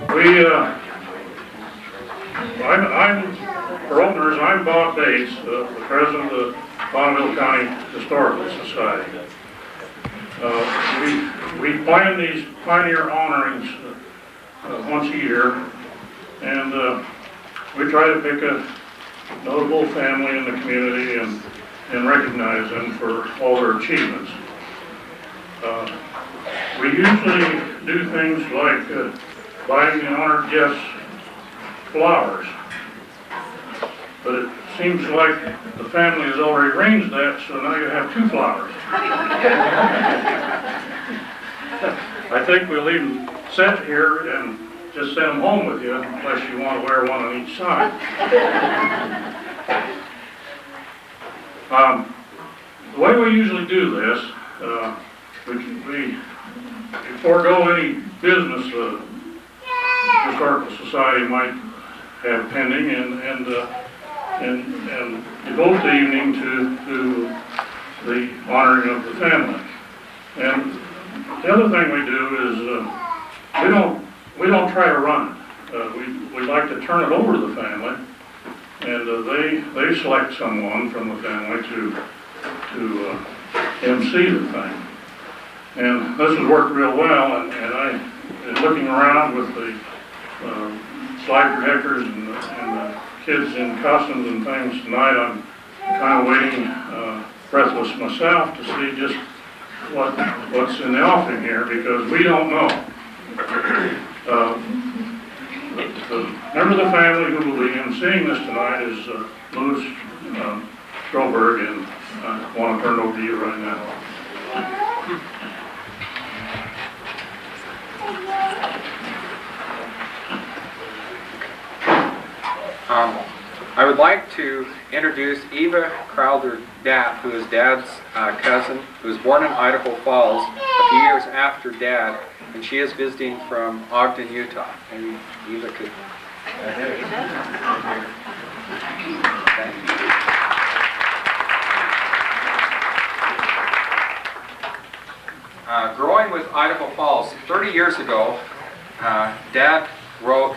For openers, I'm Bob Bates, the president of the Bonneville County Historical Society. We plan these pioneer honorings once a year, and we try to pick a notable family in the community and recognize them for all their achievements. We usually do things like buying the honored guests flowers, but it seems like the family has already arranged that, so now you have 2 flowers. I think we'll even sit here and just send them home with you, unless you want to wear one on each side. The way we usually do this, we forego any business the Historical Society might have pending, and devote the evening to the honoring of the family. And the other thing we do is we don't try to run it. We like to turn it over to the family, and they select someone from the family to MC the thing. And this has worked real well, and I, in looking around with the slide projectors and the kids in costumes and things tonight, I'm kind of waiting breathless myself to see just what's in the offing here, because we don't know. The member of the family who will be emceeing this tonight is Louis Groberg, and I want to turn it over to you right now. I would like to introduce Eva Crowther-Dapp, who is Dad's cousin, who was born in Idaho Falls a few years after Dad, and she is visiting from Ogden, Utah. Maybe Eva could... Growing with Idaho Falls, 30 years ago, Dad wrote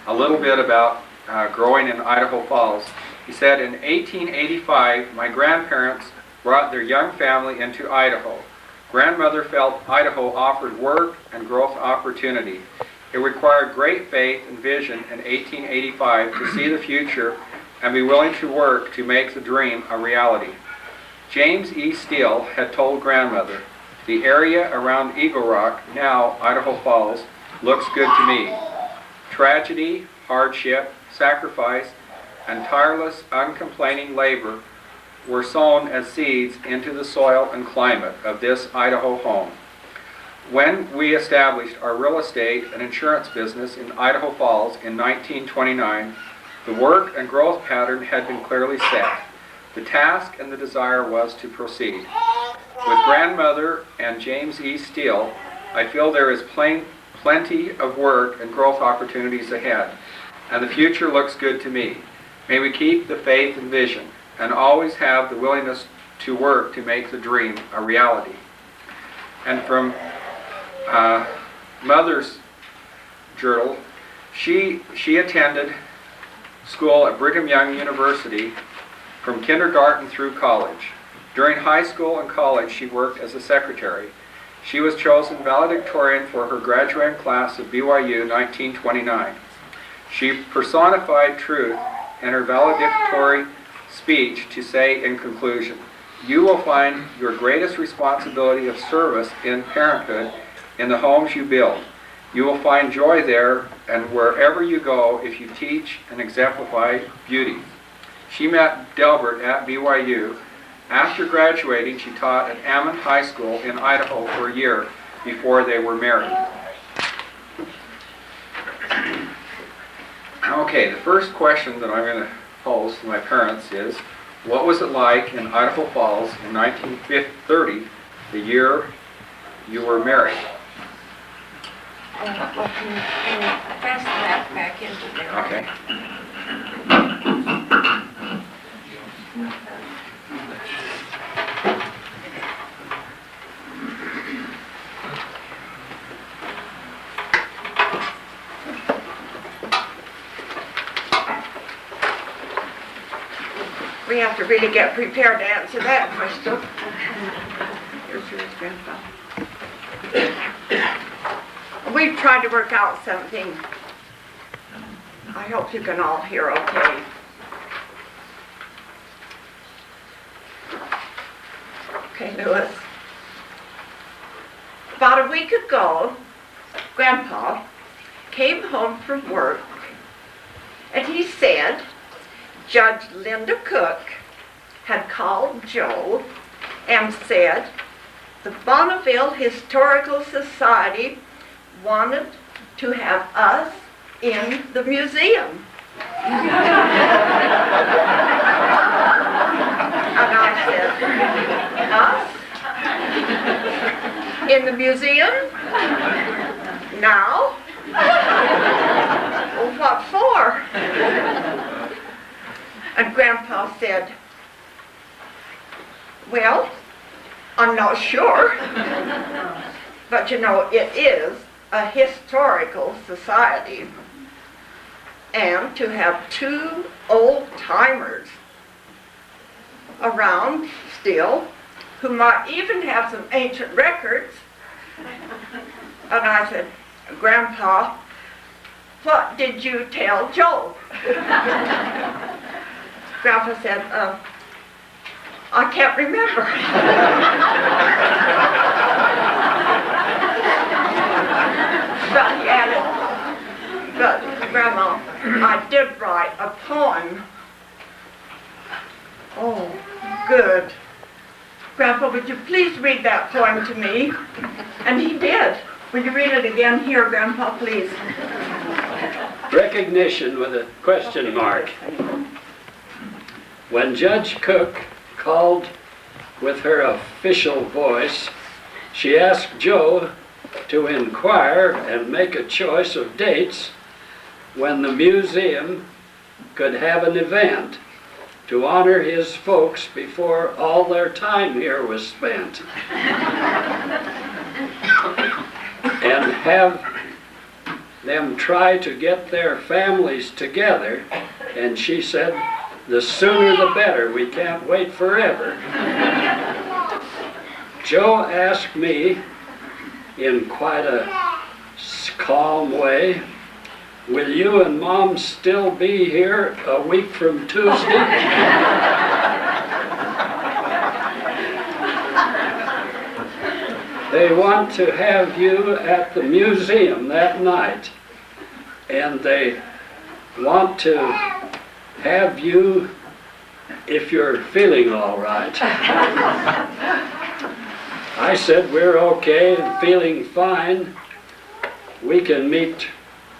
a little bit about growing in Idaho Falls. He said, in 1885, my grandparents brought their young family into Idaho. Grandmother felt Idaho offered work and growth opportunity. It required great faith and vision in 1885 to see the future and be willing to work to make the dream a reality. James E. Steele had told grandmother, the area around Eagle Rock, now Idaho Falls, looks good to me. Tragedy, hardship, sacrifice, and tireless, uncomplaining labor were sown as seeds into the soil and climate of this Idaho home. When we established our real estate and insurance business in Idaho Falls in 1929, the work and growth pattern had been clearly set. The task and the desire was to proceed. With grandmother and James E. Steele, I feel there is plenty of work and growth opportunities ahead, and the future looks good to me. May we keep the faith and vision, and always have the willingness to work to make the dream a reality. And from Mother's journal, she attended school at Brigham Young University from kindergarten through college. During high school and college, she worked as a secretary. She was chosen valedictorian for her graduating class of BYU 1929. She personified truth in her valedictory speech to say in conclusion, you will find your greatest responsibility of service in parenthood in the homes you build. You will find joy there and wherever you go if you teach and exemplify beauty. She met Delbert at BYU. After graduating, she taught at Ammon High School in Idaho for a year before they were married. Okay, the first question that I'm going to pose to my parents is, what was it like in Idaho Falls in 1930, the year you were married? Pass that back into there. Okay. we have to really get prepared to answer that question. Here's yours, Grandpa. We've tried to work out something. I hope you can all hear okay. Okay, Louis. About a week ago, Grandpa came home from work and he said Judge Linda Cook had called Joe and said the Bonneville Historical Society wanted to have us in the museum. And I said, us? In the museum? Now? Well, what for? And Grandpa said, well, I'm not sure. But you know, it is a historical society. And to have two old-timers around still, who might even have some ancient records. And I said, Grandpa, what did you tell Joe? Grandpa said, I can't remember. But he added, but Grandma, I did write a poem. Oh, good. Grandpa, would you please read that poem to me? And he did. Will you read it again? Here, Grandpa, please. Recognition with a question mark. When Judge Cook called with her official voice, she asked Joe to inquire and make a choice of dates when the museum could have an event to honor his folks before all their time here was spent, and have them try to get their families together. And she said, the sooner the better, we can't wait forever. Joe asked me in quite a calm way, will you and Mom still be here a week from Tuesday? They want to have you at the museum that night, and they want to have you if you're feeling all right. I said, we're okay and feeling fine. We can meet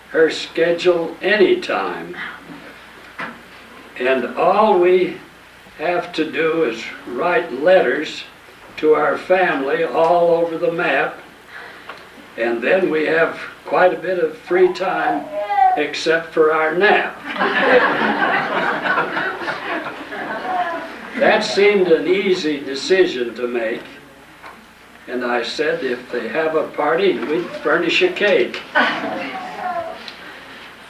her schedule anytime. And all we have to do is write letters to our family all over the map, and then we have quite a bit of free time except for our nap. That seemed an easy decision to make, and I said if they have a party, we'd furnish a cake.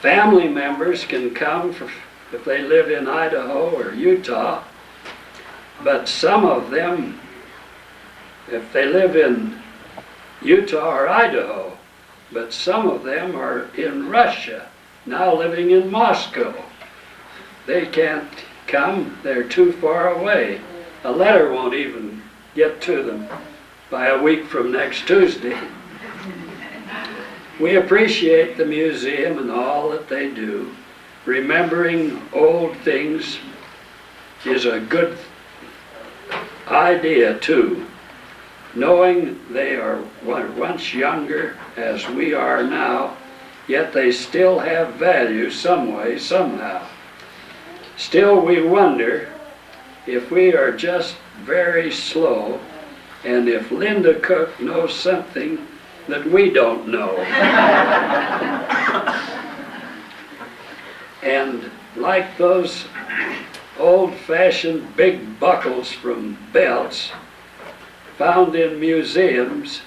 Family members can come if they live in Idaho or Utah, but some of them, if they live in Utah or Idaho, but some of them are in Russia, now living in Moscow. They can't come, they're too far away. A letter won't even get to them by a week from next Tuesday. We appreciate the museum and all that they do. Remembering old things is a good idea too. Knowing they are once younger as we are now, yet they still have value some way, somehow. Still we wonder if we are just very slow, and if Linda Cook knows something that we don't know. And like those old-fashioned big buckles from belts found in museums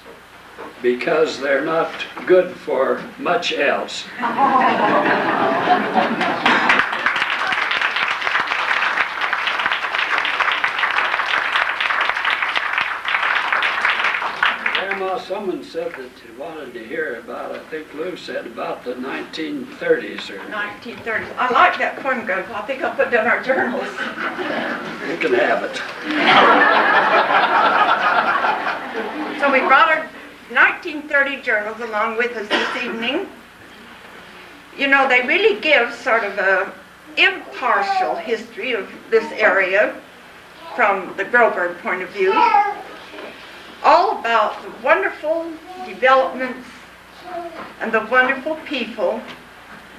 because they're not good for much else. woman said that you wanted to hear about, I think Lou said, about the 1930s or 1930s. I like that poem, Grandpa. I think I'll put down our journals. you can have it. So we brought our 1930 journals along with us this evening. You know, they really give sort of a impartial history of this area from the Groberg point of view. All about the wonderful developments and the wonderful people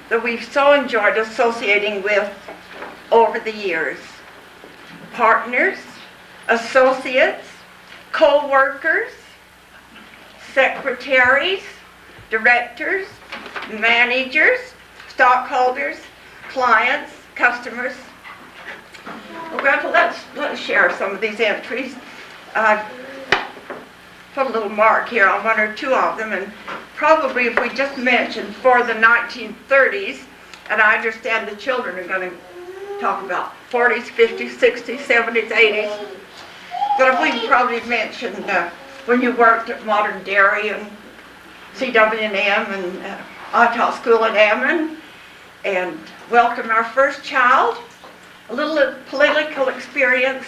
that we've so enjoyed associating with over the years. Partners, associates, co-workers, secretaries, directors, managers, stockholders, clients, customers. Well, Grandpa, let's share some of these entries. Put a little mark here on one or two of them, and probably if we just mention for the 1930s, and I understand the children are going to talk about 40s, 50s, 60s, 70s, 80s, but if we probably mention when you worked at Modern Dairy and CW&M and I taught school at Amman, and welcomed our first child, a little political experience.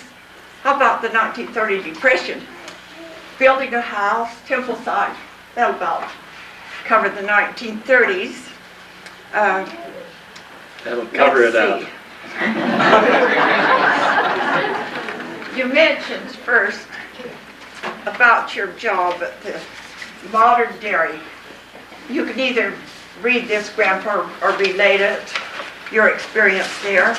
How about the 1930 Depression? Building a house, Temple site, that'll about cover the 1930s. That'll cover it out. You mentioned first about your job at the Modern Dairy. You can either read this, Grandpa, or relate it, your experience there.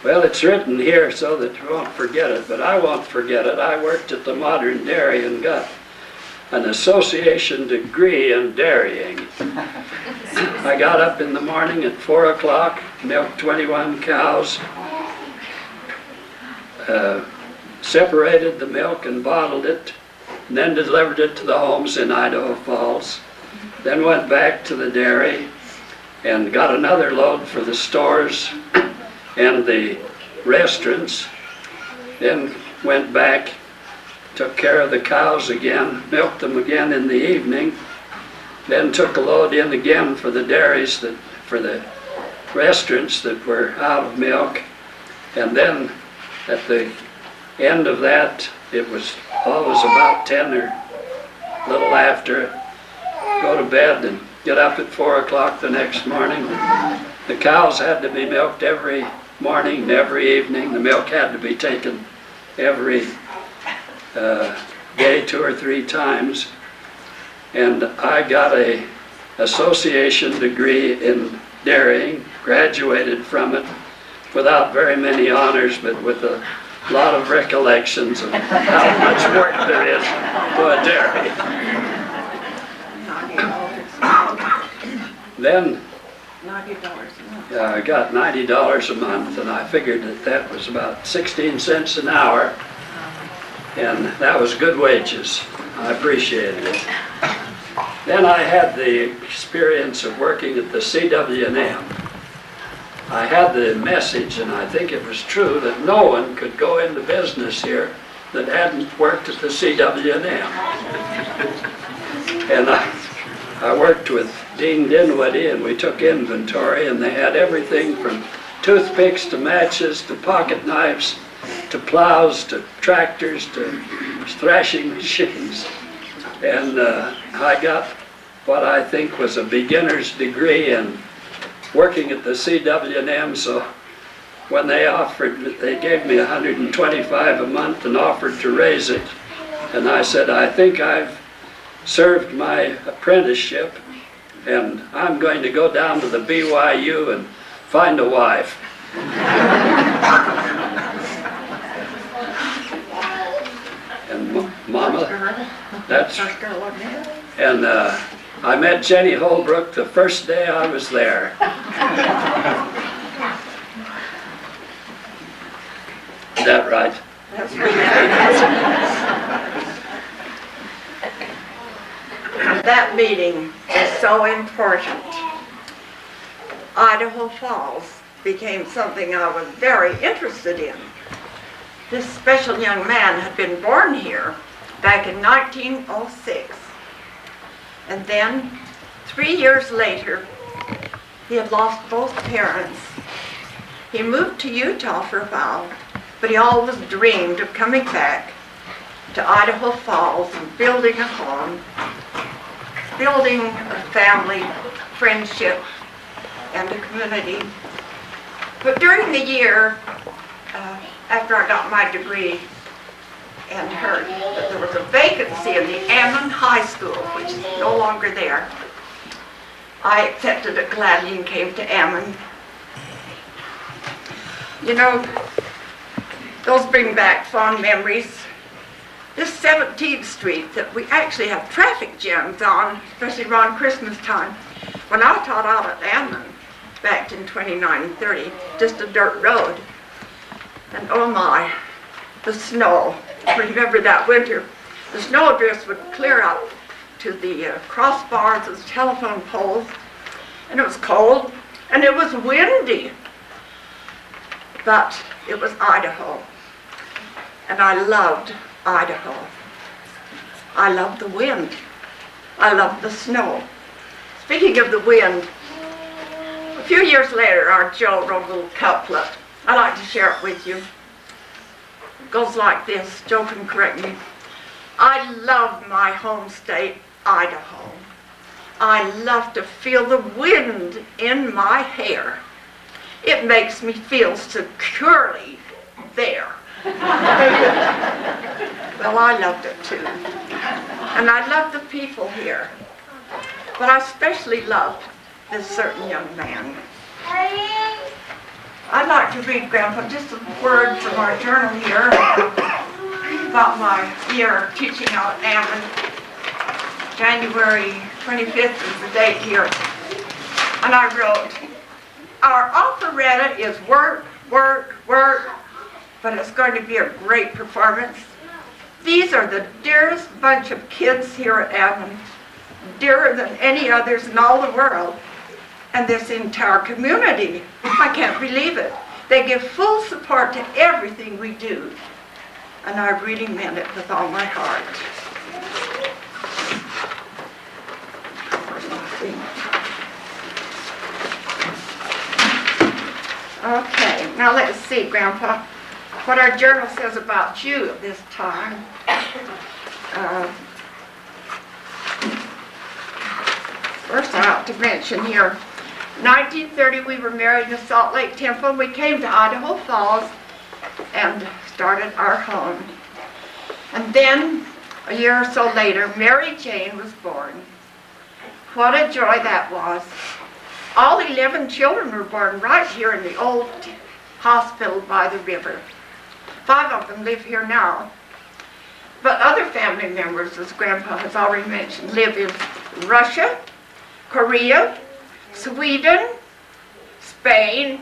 Well, it's written here so that you won't forget it, but I won't forget it. I worked at the Modern Dairy and got an association degree in dairying. I got up in the morning at 4 o'clock, milked 21 cows, separated the milk and bottled it, and then delivered it to the homes in Idaho Falls. Then went back to the dairy and got another load for the stores and the restaurants. Then went back, took care of the cows again, milked them again in the evening, then took a load in again for the dairies, for the restaurants that were out of milk, and then at the end of that, it was always about 10 or a little after, go to bed and get up at 4 o'clock the next morning. The cows had to be milked every morning and every evening. The milk had to be taken every day 2 or 3 times. And I got a association degree in dairying, graduated from it without very many honors, but with a lot of recollections of how much work there is to a dairy. Then I got $90 a month, and I figured that was about 16 cents an hour, and that was good wages. I appreciated it. Then I had the experience of working at the CW&M. I had the message, and I think it was true, that no one could go into business here that hadn't worked at the CW&M. And I worked with Dean Dinwiddie, and we took inventory, and they had everything from toothpicks to matches to pocket knives to plows to tractors to thrashing machines. And I got what I think was a beginner's degree in working at the CW&M, so when they gave me $125 a month and offered to raise it, and I said, I think I've served my apprenticeship, and I'm going to go down to the BYU and find a wife. And Mama, that's, and I met Jennie Holbrook the first day I was there. Is that right? That's right. That meeting is so important. Idaho Falls became something I was very interested in. This special young man had been born here back in 1906. And then 3 years later, he had lost both parents. He moved to Utah for a while, but he always dreamed of coming back to Idaho Falls and building a home, building a family, friendship, and a community. But during the year, after I got my degree and heard that there was a vacancy in the Ammon High School, which is no longer there, I accepted it gladly and came to Ammon. You know, those bring back fond memories. This 17th Street that we actually have traffic jams on, especially around Christmas time. When I taught out at Ammon back in 29 and 30, just a dirt road. And oh my, the snow. Remember that winter? The snowdrifts would clear up to the crossbars of the telephone poles, and it was cold, and it was windy. But it was Idaho, and I loved Idaho. I loved the wind. I loved the snow. Speaking of the wind, a few years later, our Joe wrote a little couplet. I'd like to share it with you. It goes like this. Joe can correct me. I love my home state, Idaho. I love to feel the wind in my hair. It makes me feel securely there. Well, I loved it too. And I loved the people here. But I especially loved this certain young man. I'd like to read, Grandpa, just a word from our journal here about my year of teaching out at Ammon. January 25th is the date here. And I wrote, our operetta is work, work, work, but it's going to be a great performance. These are the dearest bunch of kids here at Ammon, dearer than any others in all the world, and this entire community. I can't believe it. They give full support to everything we do, and I really meant it with all my heart. Okay, now let's see, Grandpa, what our journal says about you at this time. First I ought to mention here, 1930 we were married in the Salt Lake Temple. We came to Idaho Falls and started our home. And then, a year or so later, Mary Jane was born. What a joy that was. All 11 children were born right here in the old hospital by the river. 5 of them live here now. But other family members, as Grandpa has already mentioned, live in Russia, Korea, Sweden, Spain,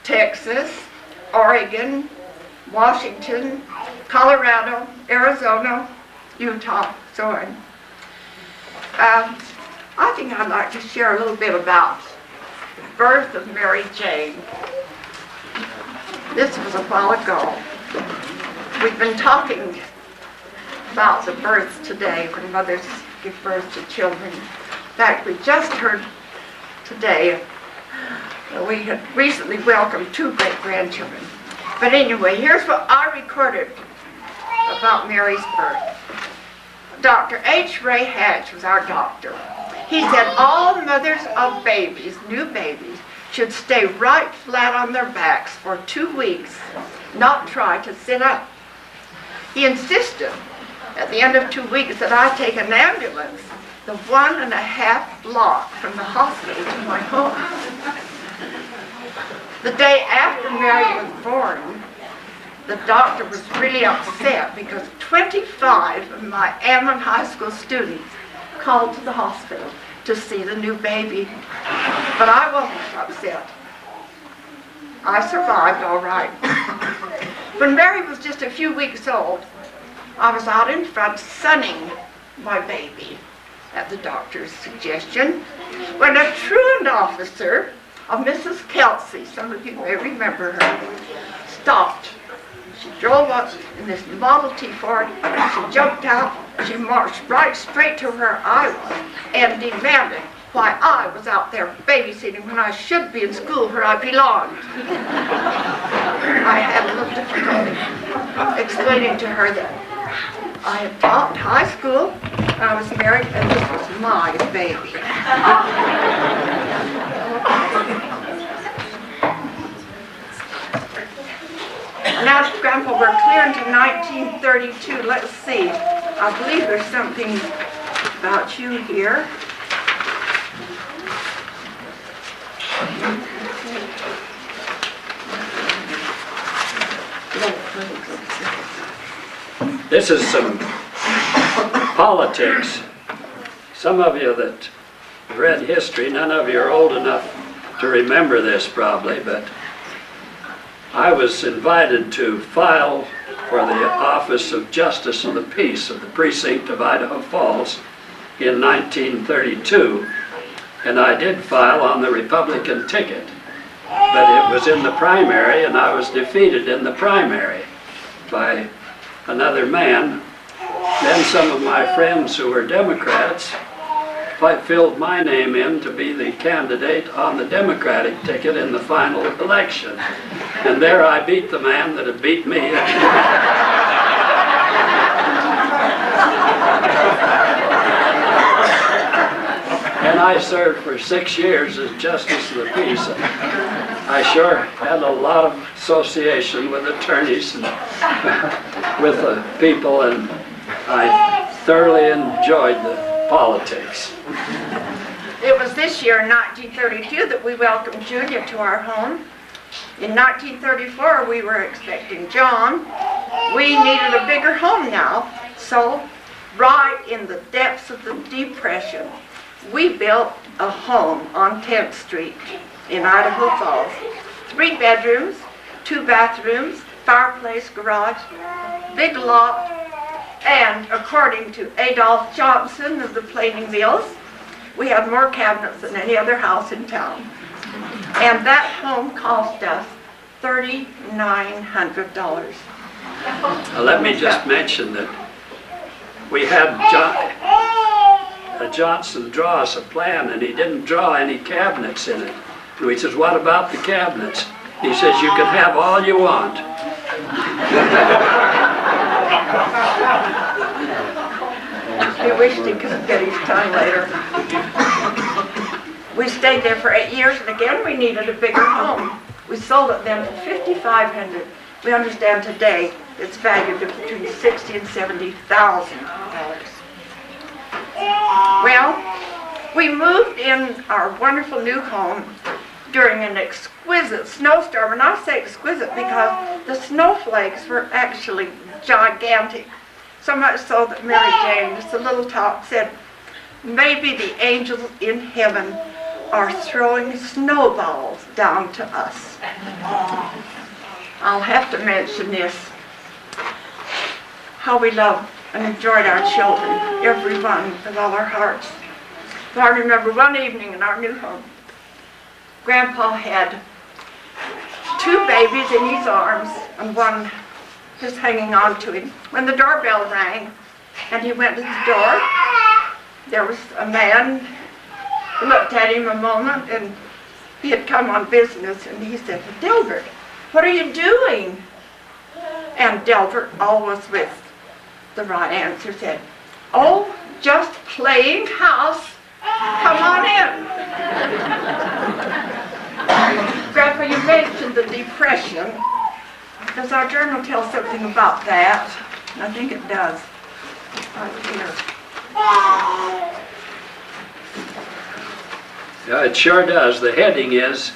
Texas, Oregon, Washington, Colorado, Arizona, Utah, so on. I think I'd like to share a little bit about the birth of Mary Jane. This was a while ago. We've been talking about the births today, when mothers give birth to children. In fact, we just heard today that we had recently welcomed 2 great-grandchildren. But anyway, here's what I recorded about Mary's birth. Dr. H. Ray Hatch was our doctor. He said all mothers of babies, new babies, should stay right flat on their backs for 2 weeks, not try to sit up. He insisted at the end of 2 weeks that I take an ambulance the 1.5 block from the hospital to my home. The day after Mary was born, the doctor was really upset because 25 of my Ammon High School students called to the hospital to see the new baby. But I wasn't upset. I survived all right. When Mary was just a few weeks old, I was out in front sunning my baby at the doctor's suggestion when a truant officer of Mrs. Kelsey, some of you may remember her, stopped. She drove up in this Model T Ford, she jumped out, she marched right straight to where I was and demanded why I was out there babysitting when I should be in school where I belonged. I had a little difficulty explaining to her that I had taught high school, I was married, and this was my baby. Now, Grandpa, we're clear into 1932. Let's see. I believe there's something about you here. This is some politics. Some of you that read history, none of you are old enough to remember this probably, but I was invited to file for the office of Justice of the Peace of the precinct of Idaho Falls in 1932, and I did file on the Republican ticket, but it was in the primary, and I was defeated in the primary by another man. Then some of my friends who were Democrats filled my name in to be the candidate on the Democratic ticket in the final election. And there I beat the man that had beat me. And I served for 6 years as Justice of the Peace. I sure had a lot of association with attorneys and with the people, and I thoroughly enjoyed the politics. It was this year, in 1932, that we welcomed Julia to our home. In 1934, we were expecting John. We needed a bigger home now, so right in the depths of the Depression, we built a home on 10th Street in Idaho Falls. 3 bedrooms, 2 bathrooms, fireplace, garage, big lot, and according to Adolph Johnson of the Planing Mills, we had more cabinets than any other house in town. And that home cost us $3,900. Let me just mention that we had Johnson draw us a plan, and he didn't draw any cabinets in it. And he says, "What about the cabinets?" He says, "You can have all you want." He wished he could get his time later. We stayed there for 8 years, and again we needed a bigger home. We sold it then for $5,500. We understand today it's valued at between $60,000 and $70,000. Well, we moved in our wonderful new home during an exquisite snowstorm, and I say exquisite because the snowflakes were actually gigantic. So much so that Mary Jane, just a little talk, said, "Maybe the angels in heaven are throwing snowballs down to us." I'll have to mention this, how we loved and enjoyed our children, everyone with all our hearts. So I remember one evening in our new home, Grandpa had 2 babies in his arms and one just hanging on to him. When the doorbell rang and he went to the door, there was a man who looked at him a moment, and he had come on business, and he said, "Delbert, what are you doing?" And Delbert, always with the right answer, said, "Oh, just playing house. Come on in." Grandpa, you mentioned the Depression. Does our journal tell something about that? I think it does. Right here. Yeah, it sure does. The heading is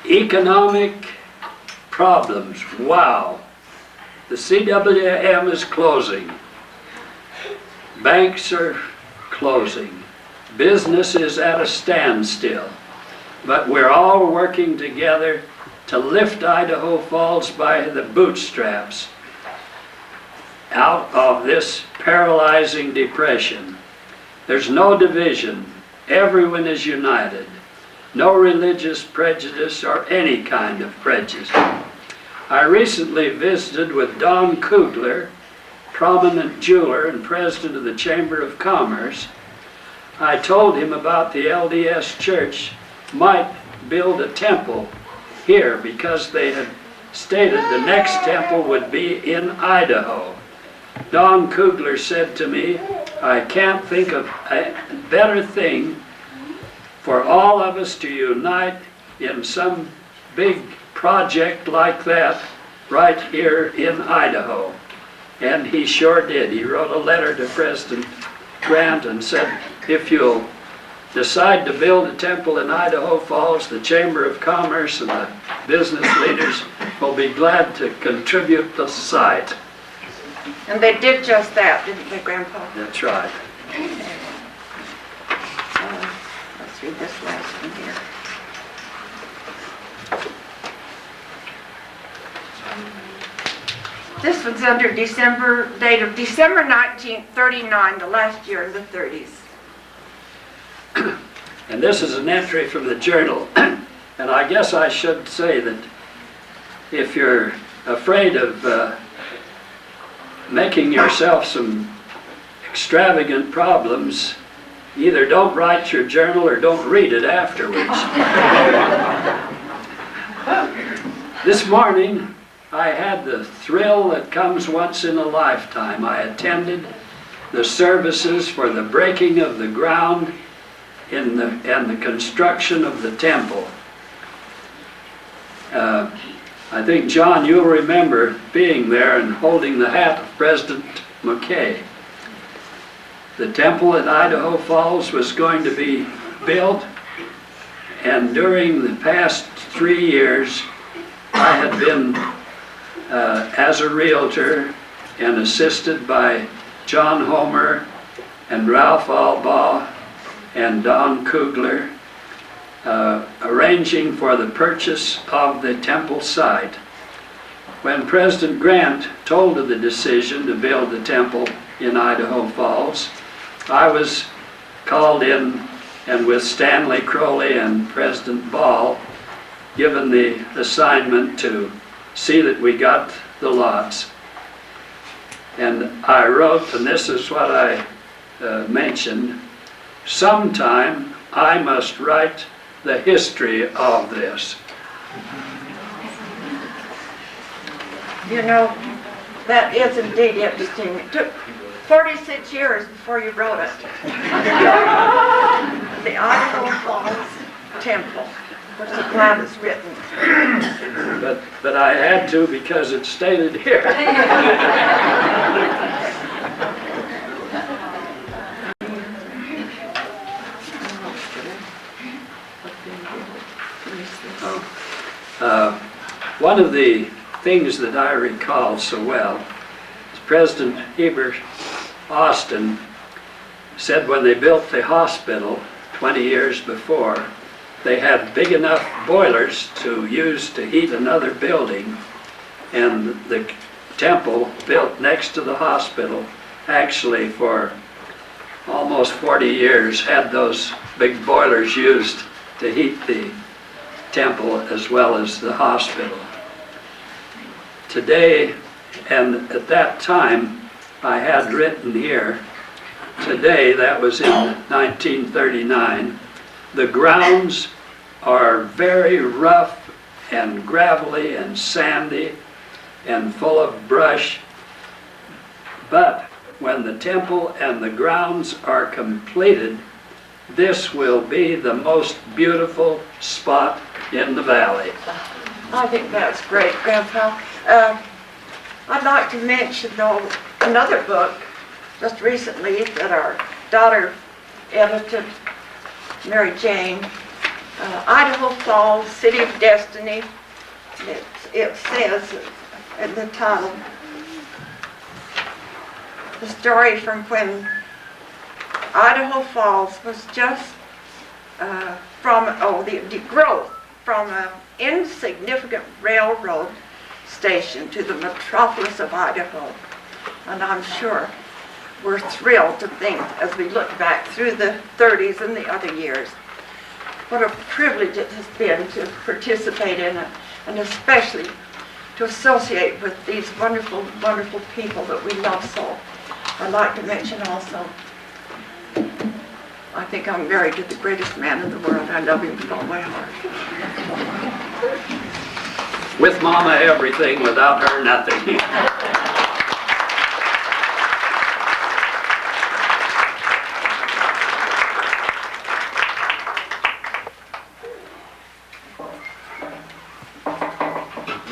Economic Problems. Wow. The CWM is closing. Banks are closing. Business is at a standstill. But we're all working together to lift Idaho Falls by the bootstraps out of this paralyzing depression. There's no division. Everyone is united. No religious prejudice or any kind of prejudice. I recently visited with Don Kugler, prominent jeweler and president of the Chamber of Commerce. I told him about the LDS Church might build a temple here because they had stated the next temple would be in Idaho. Don Kugler said to me, I can't think of a better thing for all of us to unite in some big project like that right here in Idaho. And he sure did. He wrote a letter to President Grant and said, if you'll decide to build a temple in Idaho Falls, the Chamber of Commerce and the business leaders will be glad to contribute the site. And they did just that, didn't they, Grandpa? That's right. Let's read this last one here. This one's under date of December 1939, the last year in the 30s. And this is an entry from the journal. And I guess I should say that if you're afraid of making yourself some extravagant problems, either don't write your journal or don't read it afterwards. This morning, I had the thrill that comes once in a lifetime. I attended the services for the breaking of the ground and the construction of the temple. I think, John, you'll remember being there and holding the hat of President McKay. The temple at Idaho Falls was going to be built, and during the past 3 years, I had been, as a realtor and assisted by John Homer and Ralph Albaugh and Don Kugler, arranging for the purchase of the temple site. When President Grant told of the decision to build the temple in Idaho Falls, I was called in and with Stanley Crowley and President Ball given the assignment to see that we got the lots. And I wrote, and this is what I mentioned, sometime I must write the history of this. You know, that is indeed interesting. It took 46 years before you wrote it. The Idaho Falls Temple. We're so glad it's written. But I had to because it's stated here. One of the things that I recall so well is President Heber Austin said when they built the hospital 20 years before, they had big enough boilers to use to heat another building, and the temple built next to the hospital actually for almost 40 years had those big boilers used to heat the temple as well as the hospital. Today, and at that time, I had written here, today, that was in 1939, the grounds are very rough and gravelly and sandy and full of brush, but when the temple and the grounds are completed, this will be the most beautiful spot in the valley. I think that's great, Grandpa. I'd like to mention, though, another book just recently that our daughter edited, Mary Jane, Idaho Falls, City of Destiny. It says in the title, the story from when Idaho Falls was just the growth from an insignificant railroad station to the metropolis of Idaho. And I'm sure we're thrilled to think, as we look back through the 30s and the other years, what a privilege it has been to participate in it, and especially to associate with these wonderful, wonderful people that we love so. I'd like to mention also, I think I'm married to the greatest man in the world. I love him with all my heart. With Mama, everything. Without her, nothing.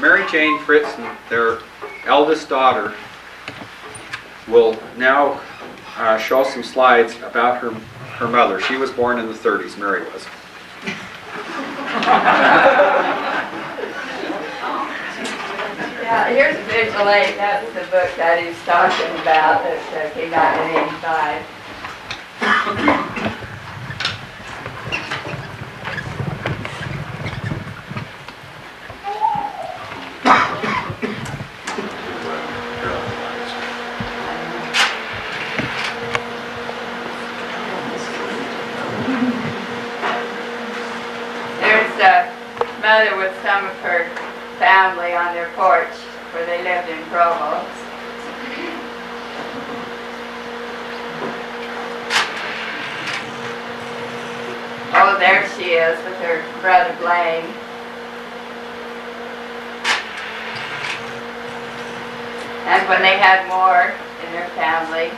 Mary Jane Fritzen, their eldest daughter, will now show some slides about her mother. She was born in the 30s, Mary was. Yeah, here's Visual 8. That's the book that he's talking about that came out in 85. Mother with some of her family on their porch where they lived in Provo. Oh, there she is with her brother Blaine. And when they had more in their family.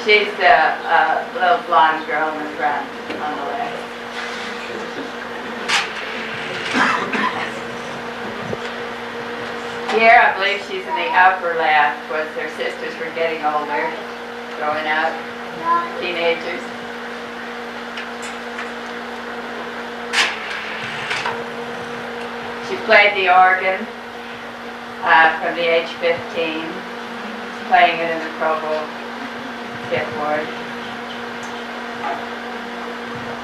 She's the little blonde girl in the front on the left. Here, I believe she's in the upper left, was their sisters were getting older, growing up, teenagers. She played the organ from the age 15, playing it in the Provo Fifth Ward.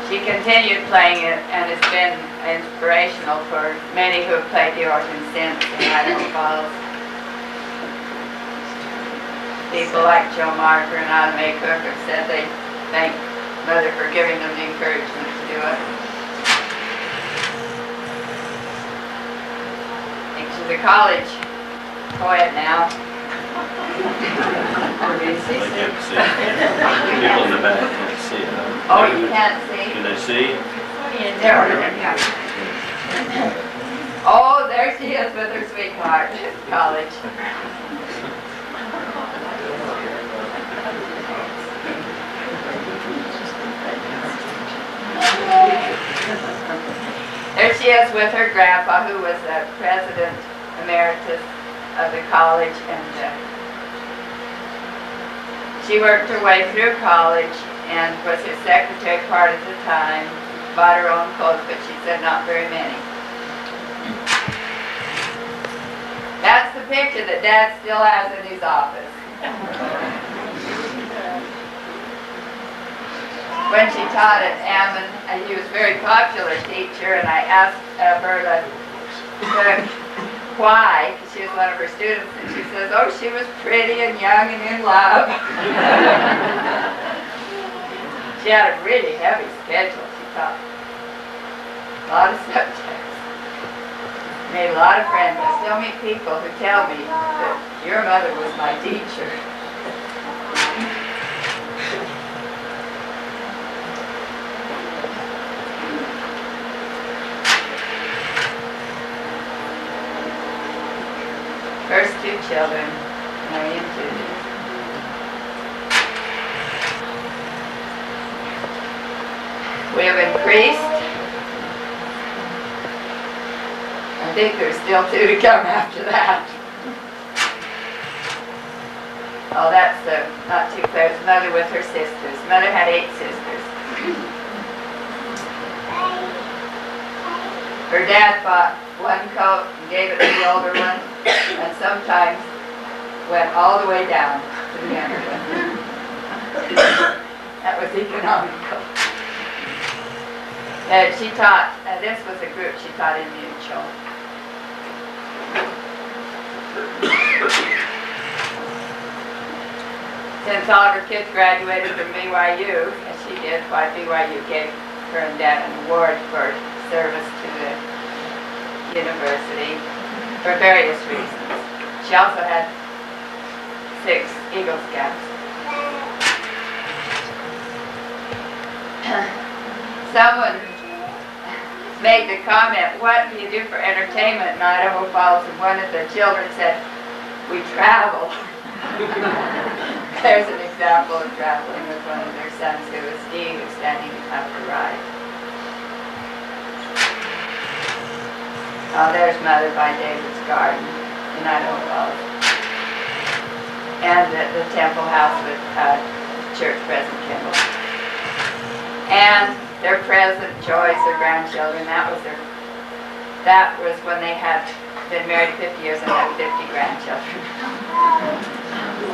She continued playing it and has been inspirational for many who have played the organ since in Idaho Falls. People like Joe Marker and Anna Mae Cook have said they thank Mother for giving them the encouragement to do it. I think she's a college poet now. They can't see. People in the back can't see it. Huh? Oh, you can't see? Can they see? There, yeah. Oh, there she is with her sweetheart at college. There she is with her grandpa, who was the president emeritus of the college, and she worked her way through college and was his secretary part of the time, bought her own clothes, but she said not very many. That's the picture that Dad still has in his office. When she taught at Ammon, he was a very popular teacher, and I asked Berta why, because she was one of her students, and she says, oh, she was pretty and young and in love. She had a really heavy schedule. She taught a lot of subjects. Made a lot of friends. I still meet people who tell me that your mother was my teacher. First two children, Mary and Judy. We have increased. I think there's still two to come after that. Oh, that's not too clear. It's Mother with her sisters. Mother had 8 sisters. Her dad bought one coat and gave it to the older one, and sometimes went all the way down to the younger one. That was economical. She taught, this was a group she taught in Mutual. Since all of her kids graduated from BYU, as she did, why BYU gave her and Dad an award for service to the university for various reasons. She also had 6 Eagle Scouts. Someone made the comment, what do you do for entertainment in Idaho Falls? And one of the children said, we travel. There's an example of traveling with one of their sons, who was Steve, who's standing up the right. Oh, there's Mother by David's Garden in Idaho Falls. And the temple house with church president Kimball. And their present Joyce, their grandchildren, that was when they had been married 50 years and had 50 grandchildren.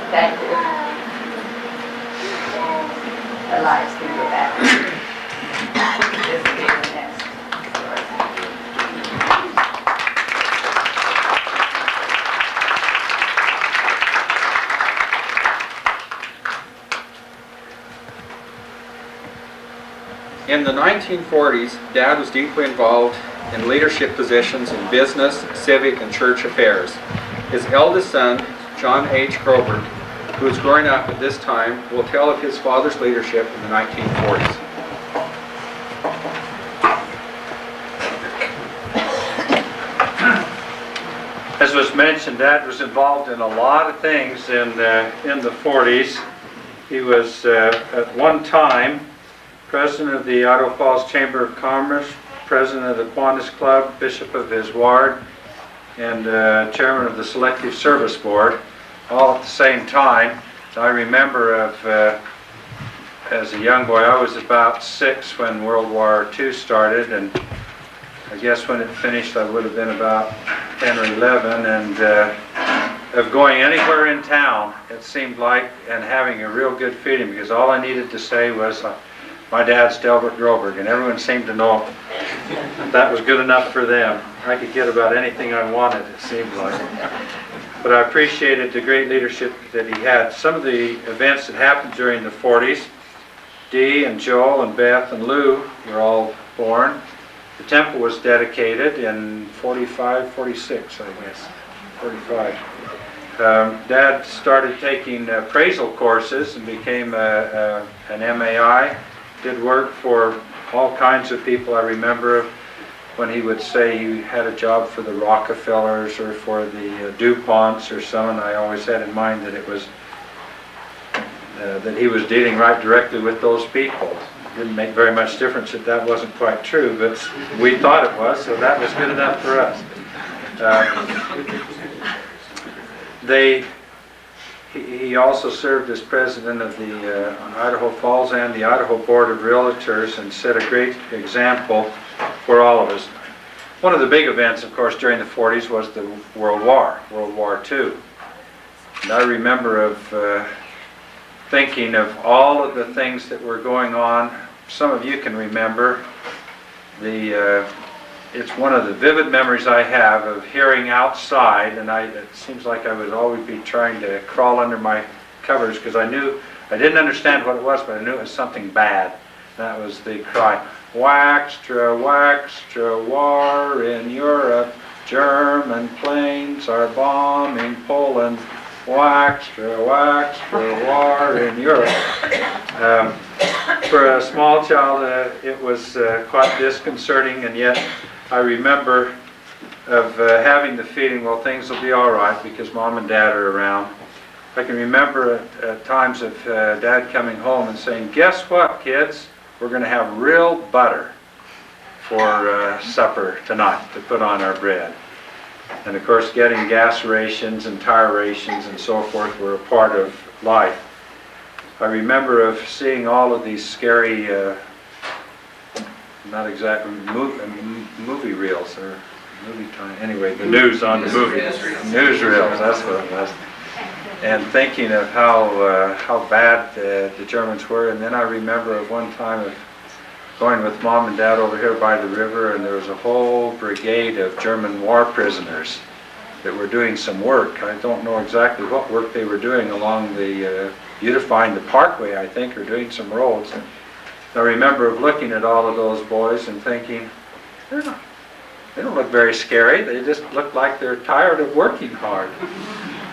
Thank you. The lives can go back. This will be the next story. In the 1940s, Dad was deeply involved in leadership positions in business, civic, and church affairs. His eldest son, John H. Groberg, who was growing up at this time, will tell of his father's leadership in the 1940s. As was mentioned, Dad was involved in a lot of things in the 40s. He was at one time President of the Idaho Falls Chamber of Commerce, President of the Kiwanis Club, Bishop of his ward, and Chairman of the Selective Service Board, all at the same time. I remember as a young boy, I was about 6 when World War II started, and I guess when it finished I would have been about 10 or 11, and of going anywhere in town, it seemed like, and having a real good feeling, because all I needed to say was, my dad's Delbert Groberg, and everyone seemed to know that was good enough for them. I could get about anything I wanted, it seemed like. But I appreciated the great leadership that he had. Some of the events that happened during the 40s, Dee and Joel and Beth and Lou were all born. The temple was dedicated in 45, 46, I guess, 45. Dad started taking appraisal courses and became an MAI. Did work for all kinds of people. I remember when he would say he had a job for the Rockefellers or for the DuPonts or someone. I always had in mind that it was that he was dealing right directly with those people. It didn't make very much difference that that wasn't quite true, but we thought it was, so that was good enough for us. He also served as president of the Idaho Falls and the Idaho Board of Realtors, and set a great example for all of us. One of the big events, of course, during the 40s was the World War II. And I remember of thinking of all of the things that were going on. Some of you can remember it's one of the vivid memories I have of hearing outside, and it seems like I would always be trying to crawl under my covers, because I didn't understand what it was, but I knew it was something bad. That was the cry, "Waxtra, waxtra, war in Europe, German planes are bombing Poland, waxtra, waxtra, war in Europe." For a small child, it was quite disconcerting, and yet I remember of having the feeling, well, things will be all right because Mom and Dad are around. I can remember at times of Dad coming home and saying, "Guess what, kids? We're going to have real butter for supper tonight to put on our bread." And of course, getting gas rations and tire rations and so forth were a part of life. I remember of seeing all of these scary, not exactly movie reels or movie time. Anyway, the news on the movie. Newsreels, that's what it was. And thinking of how bad the Germans were. And then I remember of one time of going with Mom and Dad over here by the river, and there was a whole brigade of German war prisoners that were doing some work. I don't know exactly what work they were doing along the beautifying the parkway, I think, or doing some roads. And I remember of looking at all of those boys and thinking, they don't look very scary. They just look like they're tired of working hard.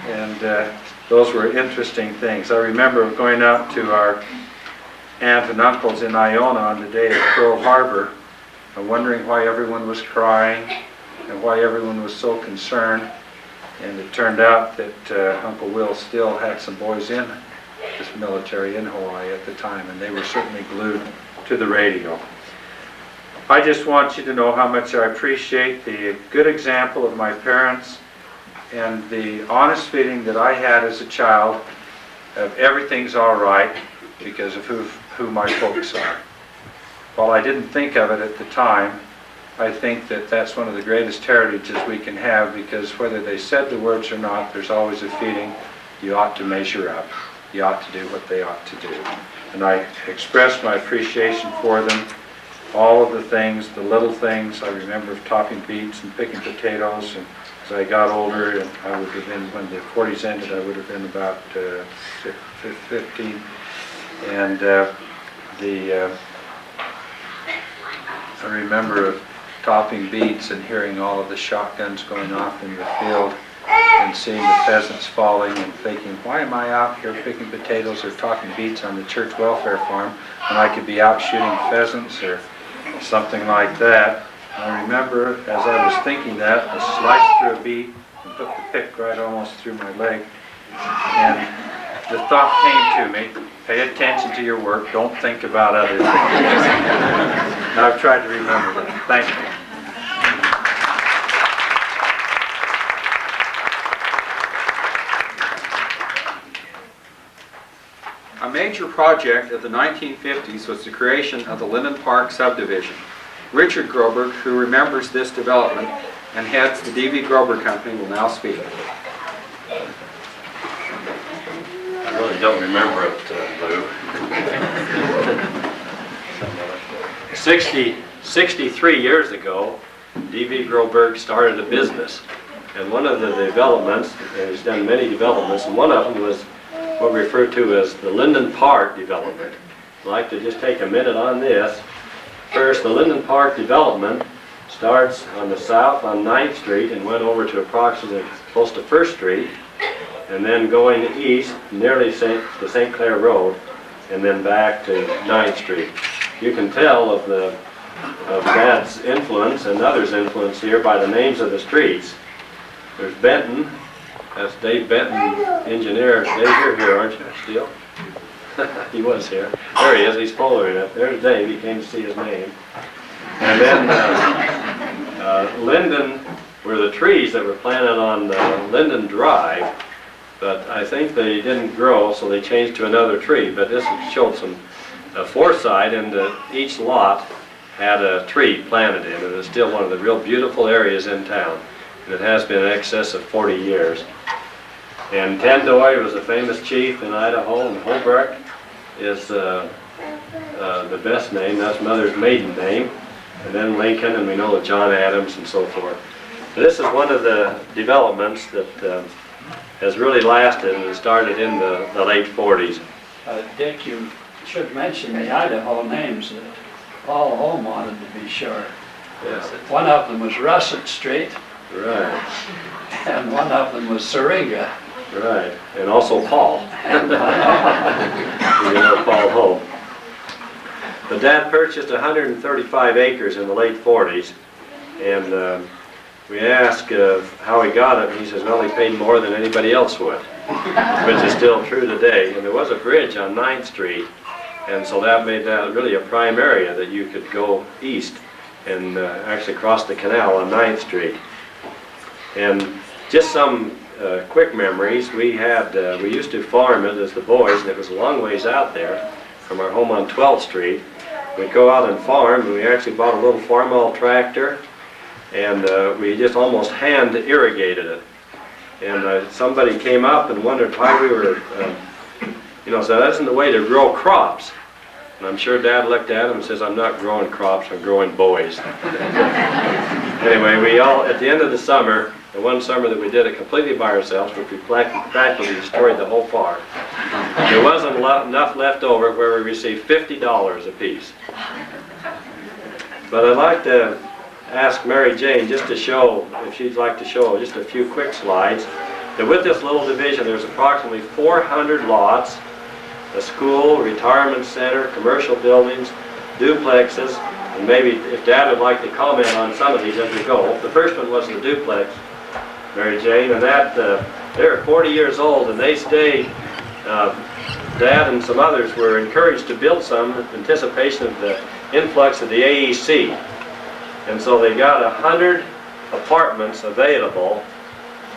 And those were interesting things. I remember going out to our aunt and uncles in Iona on the day of Pearl Harbor and wondering why everyone was crying and why everyone was so concerned. And it turned out that Uncle Will still had some boys in this military in Hawaii at the time, and they were certainly glued to the radio. I just want you to know how much I appreciate the good example of my parents and the honest feeling that I had as a child of everything's all right because of who my folks are. While I didn't think of it at the time, I think that that's one of the greatest heritages we can have, because whether they said the words or not, there's always a feeling you ought to measure up. You ought to do what they ought to do. And I express my appreciation for them. All of the things, the little things. I remember topping beets and picking potatoes, and as I got older, and I would have been, when the 40s ended, I would have been about 15. And I remember topping beets and hearing all of the shotguns going off in the field and seeing the pheasants falling and thinking, why am I out here picking potatoes or topping beets on the church welfare farm when I could be out shooting pheasants or something like that. I remember as I was thinking that, I sliced through a beet and put the pick right almost through my leg. And the thought came to me, pay attention to your work, don't think about other things. And I've tried to remember that. Thank you. A major project of the 1950s was the creation of the Linden Park subdivision. Richard Groberg, who remembers this development and heads the D.V. Groberg Company, will now speak. I really don't remember it, Lou. 63 years ago, D.V. Groberg started a business. And one of the developments, and he's done many developments, and one of them was what we refer to as the Linden Park development. I'd like to just take a minute on this. First, the Linden Park development starts on the south on 9th Street and went over to approximately close to 1st Street, and then going east nearly to St. Clair Road, and then back to 9th Street. You can tell of Dad's influence and others' influence here by the names of the streets. There's Benton. That's Dave Benton, engineer. Dave, you're here, aren't you, still? He was here. There he is, he's following it. There's Dave, he came to see his name. And then Linden were the trees that were planted on Linden Drive, but I think they didn't grow, so they changed to another tree. But this showed some foresight, and each lot had a tree planted in it. It's still one of the real beautiful areas in town, and it has been in excess of 40 years. And Tendoy was a famous chief in Idaho, and Holbrook is the best name. That's Mother's maiden name. And then Lincoln, and we know of John Adams and so forth. This is one of the developments that has really lasted, and it started in the late 40s. Dick, you should mention the Idaho names that Paul Holm wanted to be sure. Yes. One of them was Russet Street, Right, and one of them was Syringa. right. And also Paul. You know Paul Holm. But Dad purchased 135 acres in the late 40s, and we asked how he got it, and he says, well, he paid more than anybody else would, which is still true today. And there was a bridge on 9th Street, and so that made that really a prime area that you could go east and actually cross the canal on 9th Street. And just some quick memories. We used to farm it as the boys, and it was a long ways out there from our home on 12th Street. We'd go out and farm, and we actually bought a little Farmall tractor, and we just almost hand irrigated it. And somebody came up and wondered why we were, said, that isn't the way to grow crops. And I'm sure Dad looked at him and says, I'm not growing crops, I'm growing boys. Anyway, we all, at the end of the summer, the one summer that we did it completely by ourselves, which we practically destroyed the whole farm. There wasn't enough left over where we received $50 apiece. But I'd like to ask Mary Jane just to show, if she'd like to show just a few quick slides, that with this little division, there's approximately 400 lots, a school, retirement center, commercial buildings, duplexes, and maybe if Dad would like to comment on some of these as we go. The first one was the duplex, Mary Jane, and that they're 40 years old and they stayed. Dad and some others were encouraged to build some in anticipation of the influx of the AEC. And so they got 100 apartments available,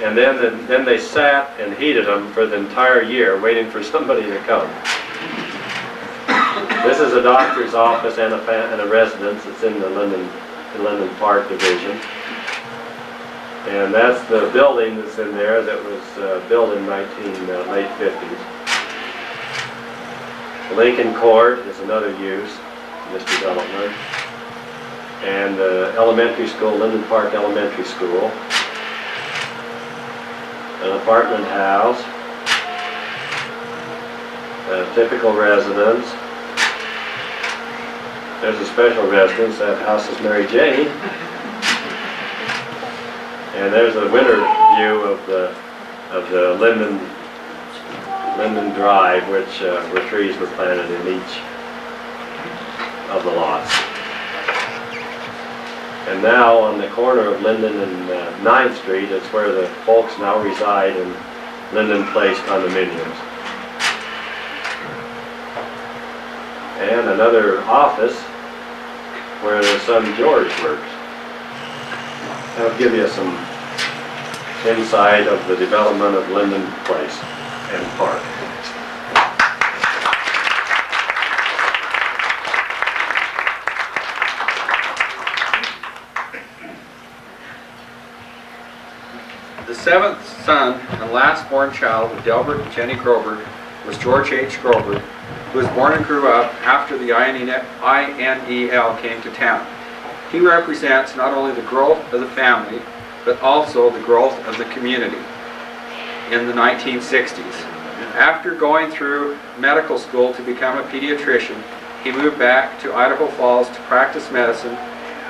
and then they sat and heated them for the entire year, waiting for somebody to come. This is a doctor's office and a residence. It's in the Linden Park division. And that's the building that's in there that was built in late 50s. Lincoln Court is another use in this development. And elementary school, Linden Park Elementary School. An apartment house. A typical residence. There's a special residence. That house is Mary Jane. And there's a winter view of the Linden Drive, where trees were planted in each of the lots. And now on the corner of Linden and 9th Street, it's where the folks now reside in Linden Place condominiums. And another office where their son George works. That'll give you some insight of the development of Linden Place and Park. The seventh son and last born child of Delbert and Jennie Groberg was George H. Groberg, who was born and grew up after the INEL came to town. He represents not only the growth of the family, but also the growth of the community in the 1960s. After going through medical school to become a pediatrician, he moved back to Idaho Falls to practice medicine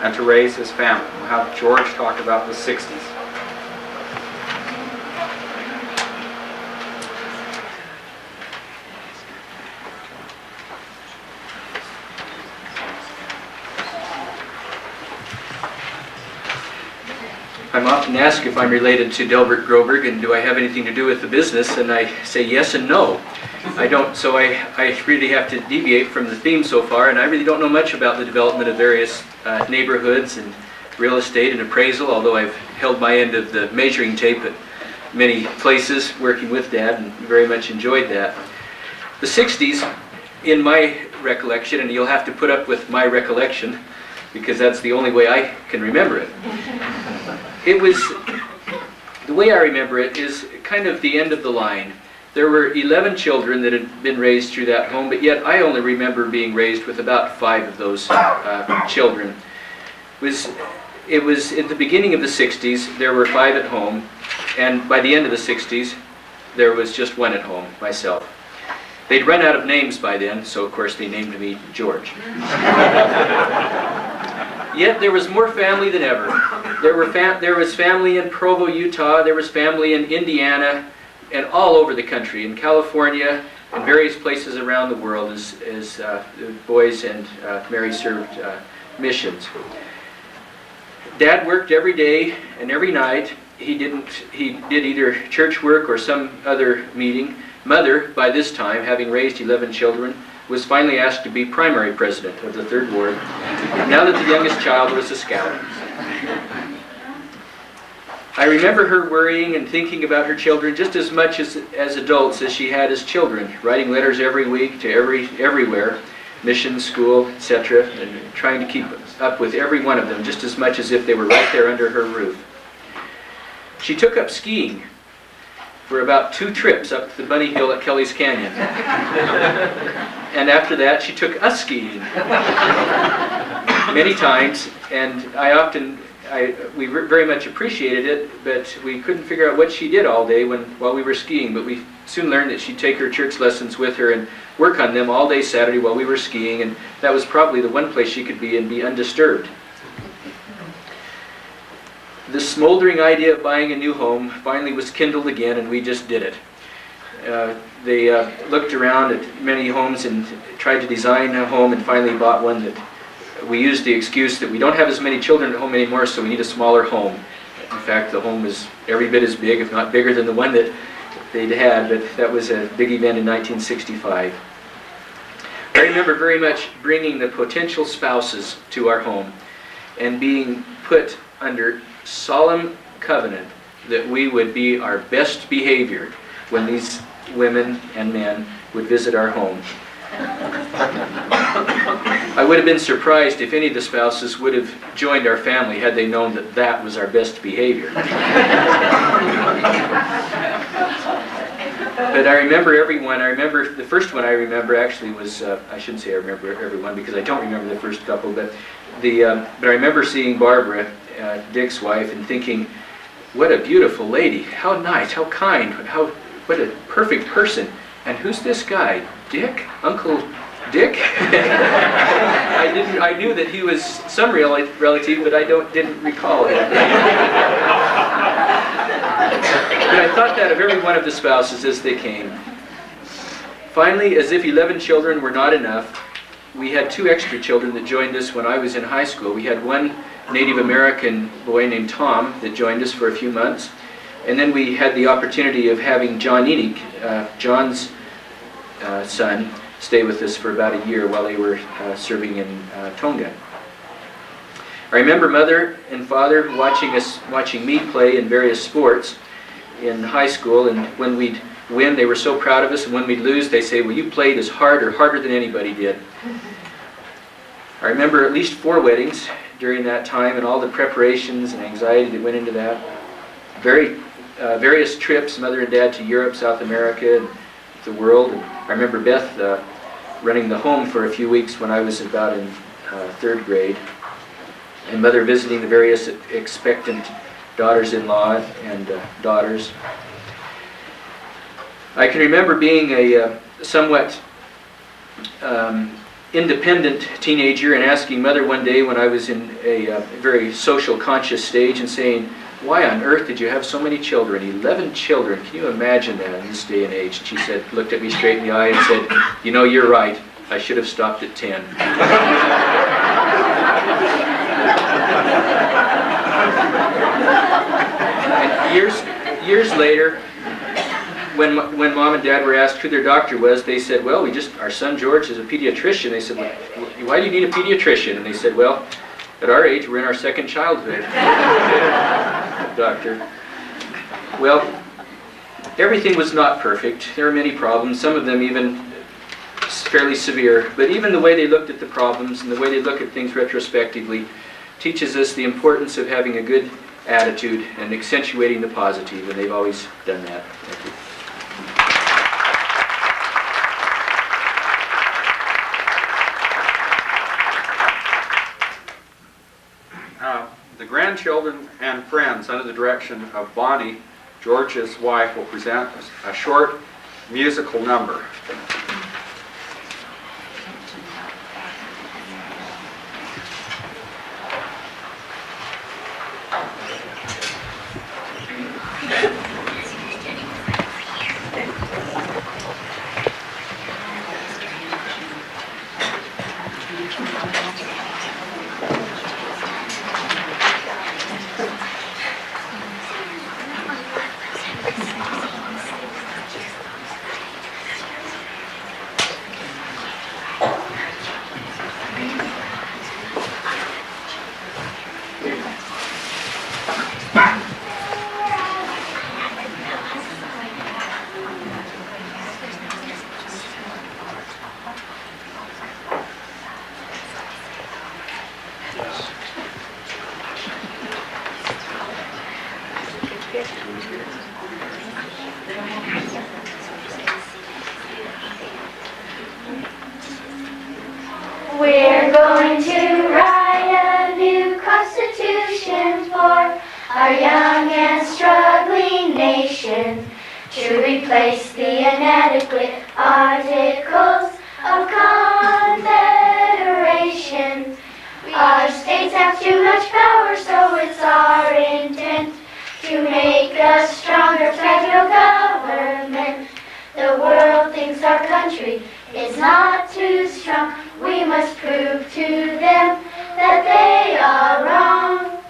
and to raise his family. We'll have George talk about the 60s. I'm often asked if I'm related to Delbert Groberg and do I have anything to do with the business, and I say yes and no. I don't, so I really have to deviate from the theme so far, and I really don't know much about the development of various neighborhoods and real estate and appraisal, although I've held my end of the measuring tape at many places working with Dad and very much enjoyed that. The 60s, in my recollection, and you'll have to put up with my recollection because that's the only way I can remember it. It was, the way I remember it is kind of the end of the line. There were 11 children that had been raised through that home, but yet I only remember being raised with about 5 of those children. It was at the beginning of the 60s, there were 5 at home, and by the end of the 60s, there was just 1 at home, myself. They'd run out of names by then, so of course they named me George. Yet there was more family than ever. There was family in Provo, Utah, there was family in Indiana, and all over the country, in California, and various places around the world as boys and Mary served missions. Dad worked every day and every night. He did either church work or some other meeting. Mother, by this time, having raised 11 children, was finally asked to be primary president of the 3rd Ward, now that the youngest child was a scout. I remember her worrying and thinking about her children just as much as adults as she had as children, writing letters every week to everywhere, mission, school, etc., and trying to keep up with every one of them just as much as if they were right there under her roof. She took up skiing for about 2 trips up the bunny hill at Kelly's Canyon. And after that, she took us skiing many times, and we very much appreciated it, but we couldn't figure out what she did all day while we were skiing. But we soon learned that she'd take her church lessons with her and work on them all day Saturday while we were skiing, and that was probably the one place she could be and be undisturbed. the smoldering idea of buying a new home finally was kindled again, and we just did it. They looked around at many homes and tried to design a home, and finally bought one that we used the excuse that we don't have as many children at home anymore, so we need a smaller home. In fact, the home was every bit as big, if not bigger, than the one that they'd had, but that was a big event in 1965. I remember very much bringing the potential spouses to our home and being put under solemn covenant that we would be our best behavior when these women and men would visit our home. I would have been surprised if any of the spouses would have joined our family had they known that that was our best behavior. But I remember everyone. I remember the first one I remember actually was, I shouldn't say I remember everyone because I don't remember the first couple, but I remember seeing Barbara, Dick's wife, and thinking, what a beautiful lady, how nice, how kind, what a perfect person. And who's this guy? Dick? Uncle Dick? I knew that he was some relative, but I didn't recall him. But I thought that of every one of the spouses as they came. Finally, as if 11 children were not enough, we had 2 extra children that joined us when I was in high school. We had one Native American boy named Tom that joined us for a few months. And then we had the opportunity of having John Enoch, John's son, stay with us for about a year while they were serving in Tonga. I remember Mother and Father watching me play in various sports in high school, and when we'd win, they were so proud of us, and when we'd lose, they say, well, you played as hard or harder than anybody did. I remember at least 4 weddings during that time and all the preparations and anxiety that went into that. Various trips, Mother and Dad, to Europe, South America, and the world. And I remember Beth running the home for a few weeks when I was about in 3rd grade, and Mother visiting the various expectant daughters-in-law and daughters. I can remember being a somewhat independent teenager and asking Mother one day when I was in a very social conscious stage and saying, why on earth did you have so many children? 11 children. Can you imagine that in this day and age? And she said, looked at me straight in the eye and said, you know, you're right. I should have stopped at 10. And years later, when Mom and Dad were asked who their doctor was, they said, well, our son George is a pediatrician. They said, well, why do you need a pediatrician? And they said, well, at our age, we're in our 2nd childhood. Doctor. Well, everything was not perfect. There were many problems, some of them even fairly severe. But even the way they looked at the problems and the way they look at things retrospectively teaches us the importance of having a good attitude and accentuating the positive, and they've always done that. Thank you. The grandchildren and friends, under the direction of Bonnie, George's wife, will present a short musical number. We're going to write a new constitution for our young and struggling nation, to replace the inadequate articles of confederation. Our states have too much power, so it's our intention country is not too strong. We must prove to them that they are wrong.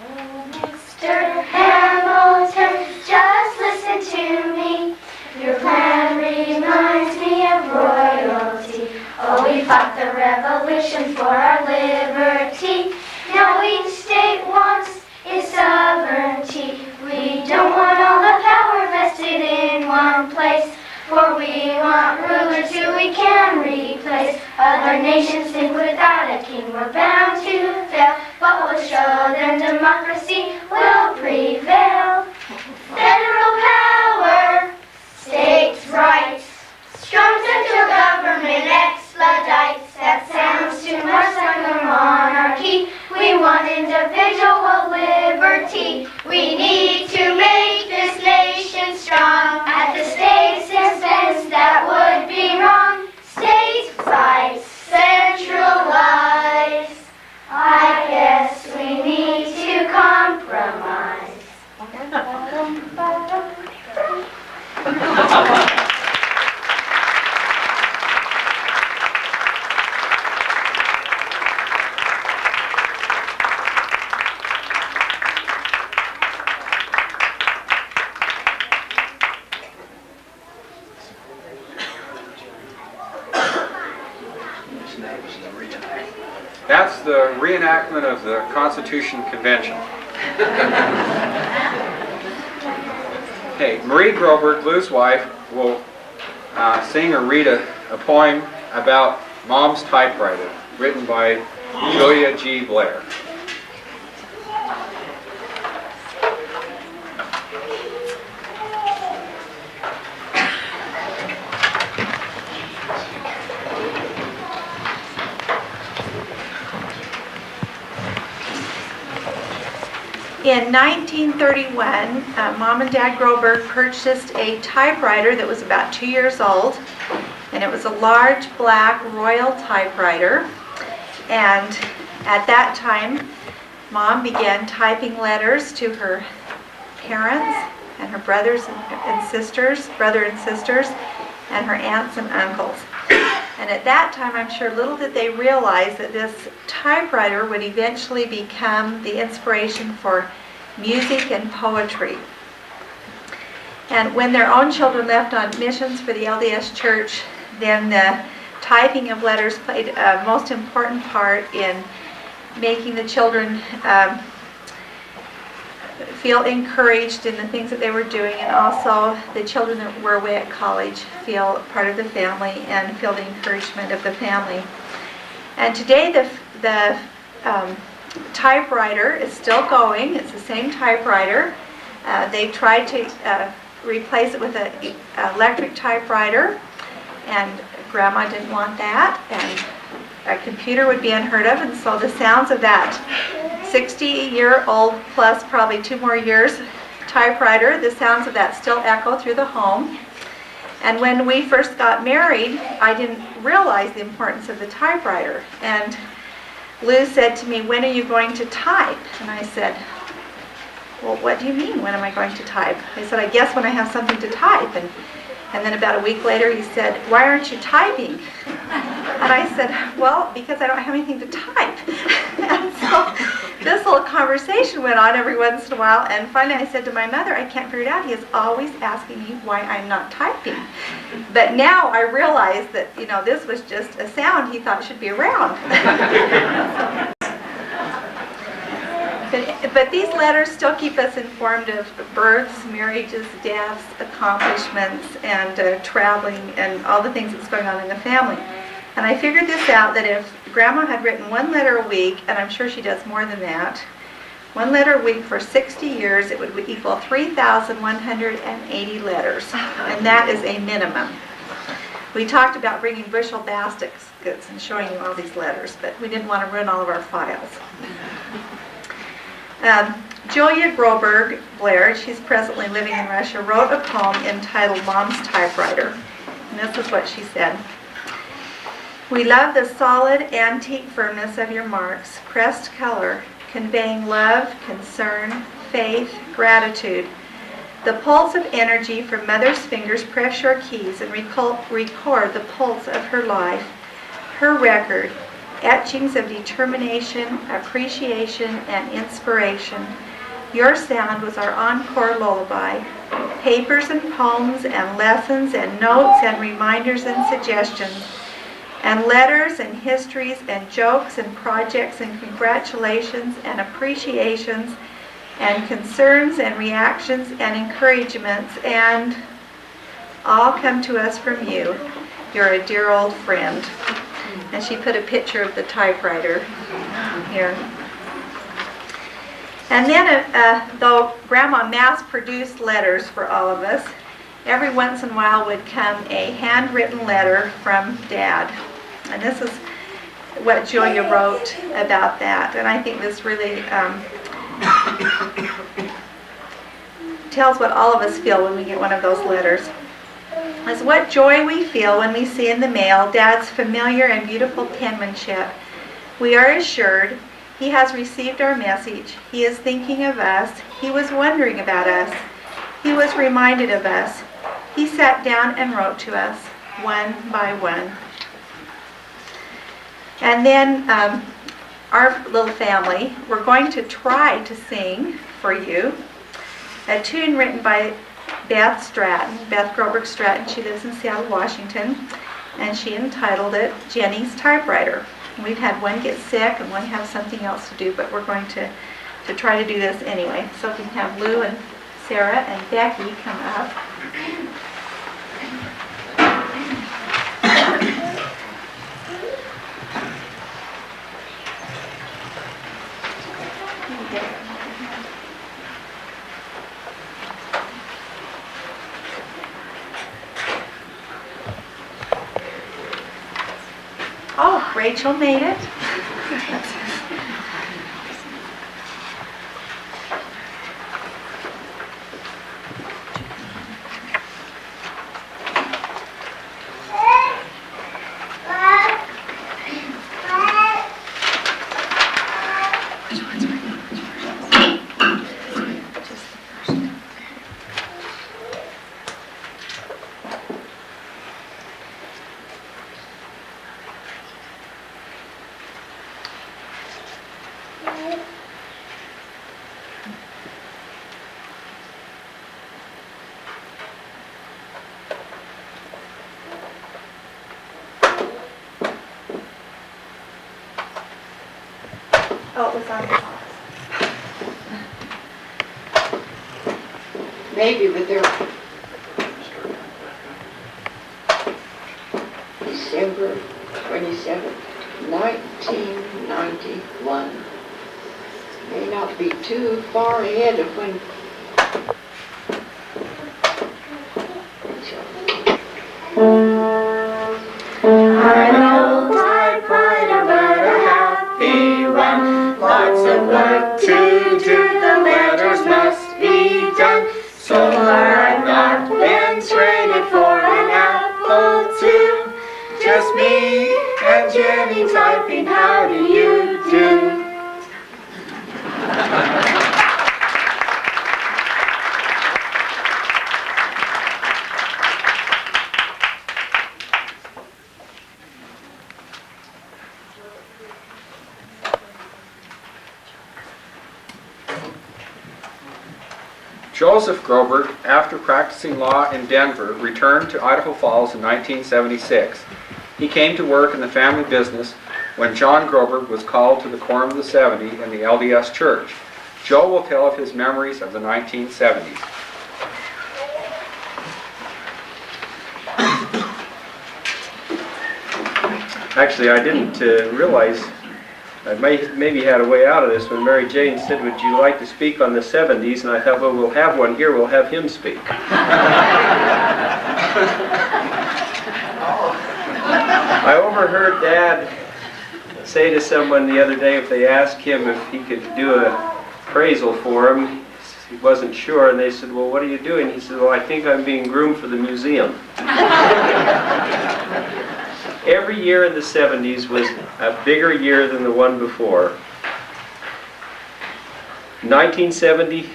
Oh, Mr. Hamilton, just listen to me. Your plan reminds me of royalty. Oh, we fought the revolution for our liberty. Now each state wants its sovereignty. We don't want all the power vested in one place, for we want rulers who we can replace. Other nations think without a king we're bound to fail, but we'll show them democracy will prevail. Federal power, states' rights, strong central government expedites. That sounds too much like a monarchy. We want individual liberty. We need to make this nation strong. At the state's expense, that would be wrong. States' rights, centralize. I guess we need to compromise. That's the reenactment of the Constitution Convention. Okay, Marie Groberg, Lou's wife, will sing or read a poem about Mom's typewriter, written by Julia G. Blair. In 1931, Mom and Dad Groberg purchased a typewriter that was about 2 years old, and it was a large black Royal typewriter. And at that time, Mom began typing letters to her parents and her brothers and sisters, and her aunts and uncles. And at that time, I'm sure little did they realize that this typewriter would eventually become the inspiration for music and poetry. And when their own children left on missions for the LDS Church, then the typing of letters played a most important part in making the children feel encouraged in the things that they were doing, and also the children that were away at college feel part of the family and feel the encouragement of the family. And today the typewriter is still going. It's the same typewriter. They tried to replace it with an electric typewriter, and Grandma didn't want that, and a computer would be unheard of, and so the sounds of that 60-year-old plus probably 2 more years typewriter, the sounds of that still echo through the home. And when we first got married, I didn't realize the importance of the typewriter. And Lou said to me, "When are you going to type?" And I said, "Well, what do you mean, when am I going to type?" I said, "I guess when I have something to type." And then about a week later he said, "Why aren't you typing?" And I said, "Well, because I don't have anything to type." And so this little conversation went on every once in a while, and finally I said to my mother, "I can't figure it out. He is always asking me why I'm not typing." But now I realize that, this was just a sound he thought should be around. But these letters still keep us informed of births, marriages, deaths, accomplishments, and traveling, and all the things that's going on in the family. And I figured this out, that if Grandma had written 1 letter a week, and I'm sure she does more than that, 1 letter a week for 60 years, it would equal 3,180 letters. And that is a minimum. We talked about bringing bushel baskets and showing you all these letters, but we didn't want to ruin all of our files. Julia Groberg Blair, she's presently living in Russia, wrote a poem entitled Mom's Typewriter. And this is what she said. "We love the solid antique firmness of your marks, pressed color, conveying love, concern, faith, gratitude. The pulse of energy from Mother's fingers press your keys and record the pulse of her life, her record, etchings of determination, appreciation, and inspiration. Your sound was our encore lullaby. Papers and poems and lessons and notes and reminders and suggestions, and letters and histories and jokes and projects and congratulations and appreciations and concerns and reactions and encouragements, and all come to us from you. You're a dear old friend. And she put a picture of the typewriter here. And then, though Grandma mass-produced letters for all of us, every once in a while would come a handwritten letter from Dad. And this is what Julia wrote about that. And I think this really tells what all of us feel when we get one of those letters. It's what joy we feel when we see in the mail Dad's familiar and beautiful penmanship. We are assured he has received our message. He is thinking of us. He was wondering about us. He was reminded of us. He sat down and wrote to us, one by one. And then our little family, we're going to try to sing for you a tune written by Beth Groberg Stratton. She lives in Seattle, Washington, and she entitled it Jennie's Typewriter. We've had one get sick and one have something else to do, but we're going to try to do this anyway. So if we can have Lou and Sarah and Becky come up. Oh, Rachel made it. Oh, it was on the Maybe, but they're December 27th, 1991. May not be too far ahead of when I'm an old typewriter, but a happy one. Lots of work to do, the letters must be done. So I've not been traded for an apple too. Just me and Jennie typing, how do you do? Joseph Groberg, after practicing law in Denver, returned to Idaho Falls in 1976. He came to work in the family business when John Groberg was called to the Quorum of the 70 in the LDS Church. Joe will tell of his memories of the 1970s. Actually, I didn't realize I maybe had a way out of this when Mary Jane said, "Would you like to speak on the 70s?" And I thought, well, we'll have one here, we'll have him speak. I overheard Dad say to someone the other day, if they asked him if he could do an appraisal for him, he wasn't sure, and they said, "Well, what are you doing?" He said, "Well, I think I'm being groomed for the museum." Every year in the 70s was a bigger year than the one before. 1970,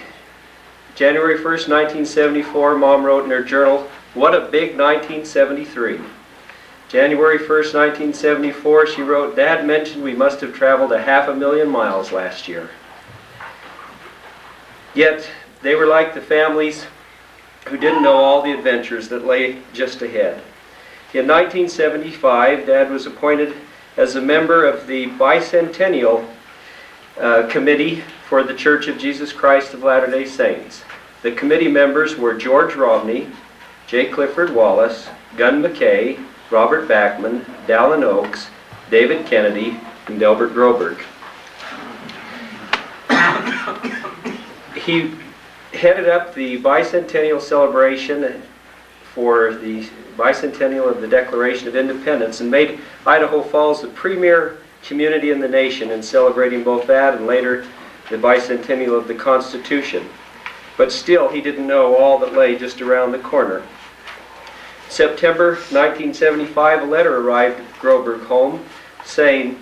January 1st, 1974, Mom wrote in her journal, "What a big 1973." January 1st, 1974, she wrote, "Dad mentioned we must have traveled 500,000 miles last year." Yet, they were like the families who didn't know all the adventures that lay just ahead. In 1975, Dad was appointed as a member of the Bicentennial Committee for the Church of Jesus Christ of Latter-day Saints. The committee members were George Romney, J. Clifford Wallace, Gunn McKay, Robert Bachman, Dallin Oaks, David Kennedy, and Delbert Groberg. He headed up the bicentennial celebration for the bicentennial of the Declaration of Independence and made Idaho Falls the premier community in the nation in celebrating both that and later the bicentennial of the Constitution. But still, he didn't know all that lay just around the corner. September 1975, a letter arrived at Groberg home saying,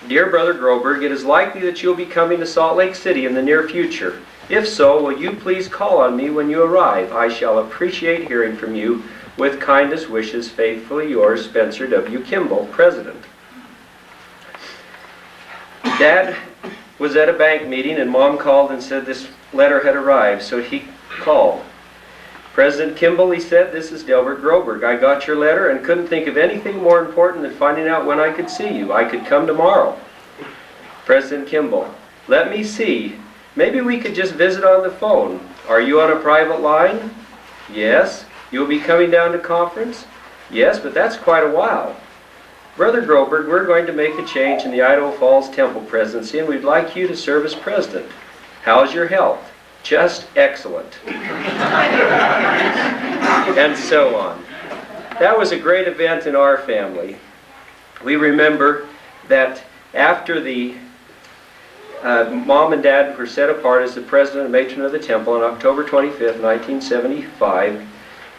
"Dear Brother Groberg, it is likely that you'll be coming to Salt Lake City in the near future. If so, will you please call on me when you arrive? I shall appreciate hearing from you. With kindest wishes, faithfully yours, Spencer W. Kimball, President." Dad was at a bank meeting and Mom called and said this letter had arrived, so he called. "President Kimball," he said, "this is Delbert Groberg. I got your letter and couldn't think of anything more important than finding out when I could see you. I could come tomorrow." President Kimball: "Let me see. Maybe we could just visit on the phone. Are you on a private line?" "Yes." "You'll be coming down to conference?" "Yes, but that's quite a while." "Brother Groberg, we're going to make a change in the Idaho Falls Temple presidency and we'd like you to serve as president. How's your health?" "Just excellent." And so on. That was a great event in our family. We remember that after the Mom and Dad were set apart as the president and matron of the temple on October 25th, 1975,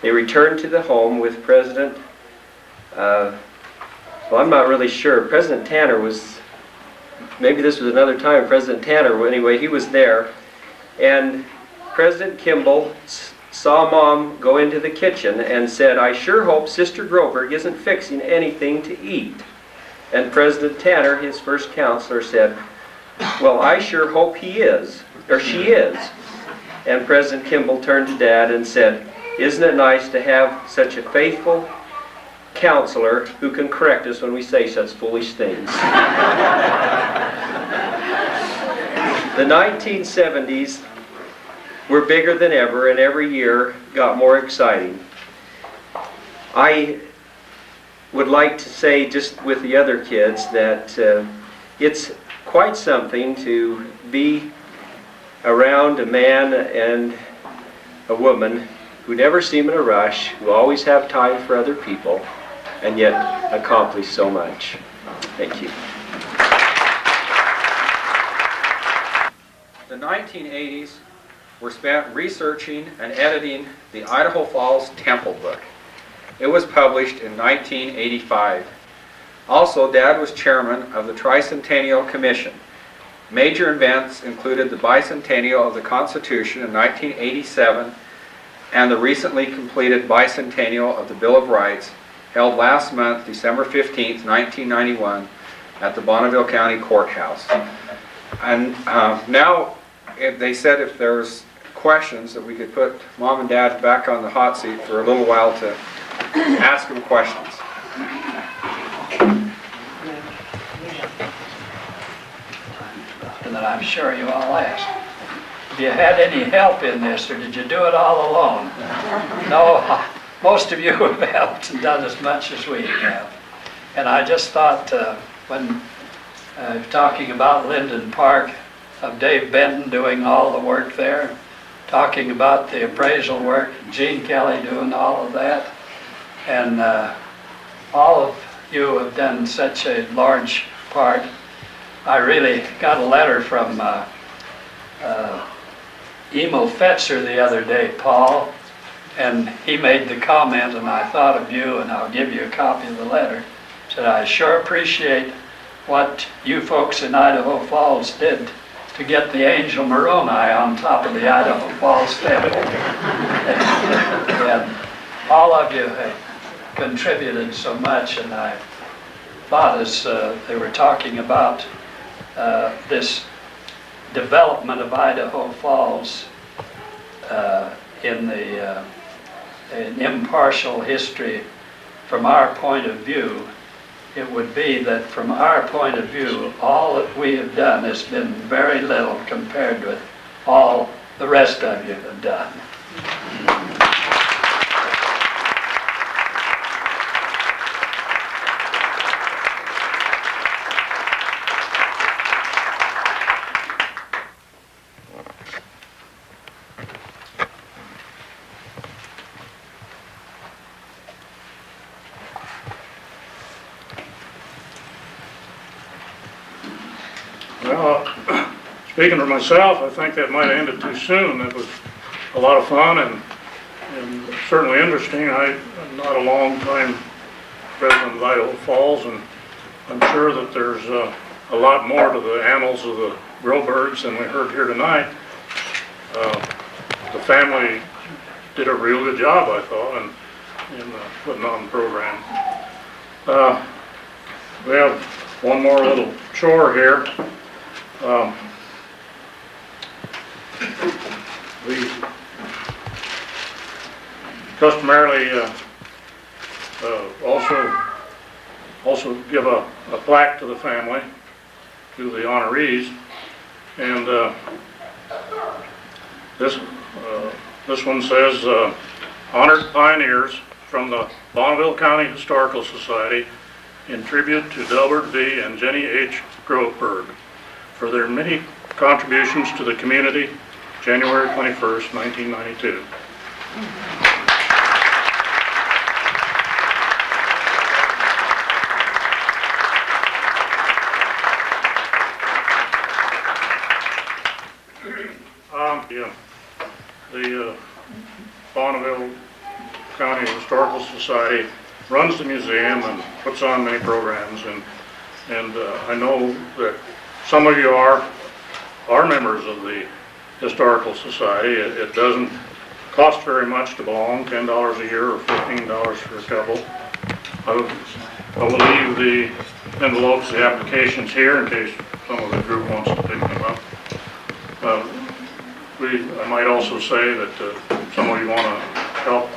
they returned to the home with President, well, I'm not really sure. President Tanner was, maybe this was another time, President Tanner, anyway, he was there. And President Kimball saw Mom go into the kitchen and said, "I sure hope Sister Groberg isn't fixing anything to eat." And President Tanner, his first counselor, said, "Well, I sure hope he is, or she is." And President Kimball turned to Dad and said, "Isn't it nice to have such a faithful counselor who can correct us when we say such foolish things?" The 1970s were bigger than ever, and every year got more exciting. I would like to say, just with the other kids, that it's quite something to be around a man and a woman who never seem in a rush, who always have time for other people, and yet accomplish so much. Thank you. The 1980s were spent researching and editing the Idaho Falls Temple Book. It was published in 1985. Also, Dad was chairman of the Tricentennial Commission. Major events included the bicentennial of the Constitution in 1987 and the recently completed bicentennial of the Bill of Rights, held last month, December 15th, 1991, at the Bonneville County Courthouse. And now, they said if there's questions that we could put Mom and Dad back on the hot seat for a little while to ask them questions. And that I'm sure you all asked. Have you had any help in this, or did you do it all alone? No, most of you have helped and done as much as we have. And I just thought, when talking about Linden Park, of Dave Benton doing all the work there, talking about the appraisal work, Gene Kelly doing all of that, and all of you have done such a large part. I really got a letter from Emo Fetzer the other day, Paul, and he made the comment, and I thought of you, and I'll give you a copy of the letter. Said, "I sure appreciate what you folks in Idaho Falls did to get the Angel Moroni on top of the Idaho Falls family. And all of you have contributed so much, and I thought as they were talking about this development of Idaho Falls in an impartial history from our point of view, it would be that from our point of view, all that we have done has been very little compared with all the rest of you have done. Well, speaking for myself, I think that might have ended too soon. It was a lot of fun and certainly interesting. I'm not a long-time resident of Idaho Falls, and I'm sure that there's a lot more to the annals of the Grobergs than we heard here tonight. The family did a real good job, I thought, in putting on the program. We have one more little chore here. We customarily also give a plaque to the family, to the honorees, and this one says, Honored Pioneers from the Bonneville County Historical Society in tribute to Delbert V. and Jennie H. Groberg for their many contributions to the community, January 21st, 1992. The Bonneville County Historical Society runs the museum and puts on many programs, and I know that some of you are members of the Historical Society. It doesn't cost very much to belong, $10 a year or $15 for a couple. I will leave the envelopes, the applications here in case some of the group wants to pick them up. I might also say that some of you want to help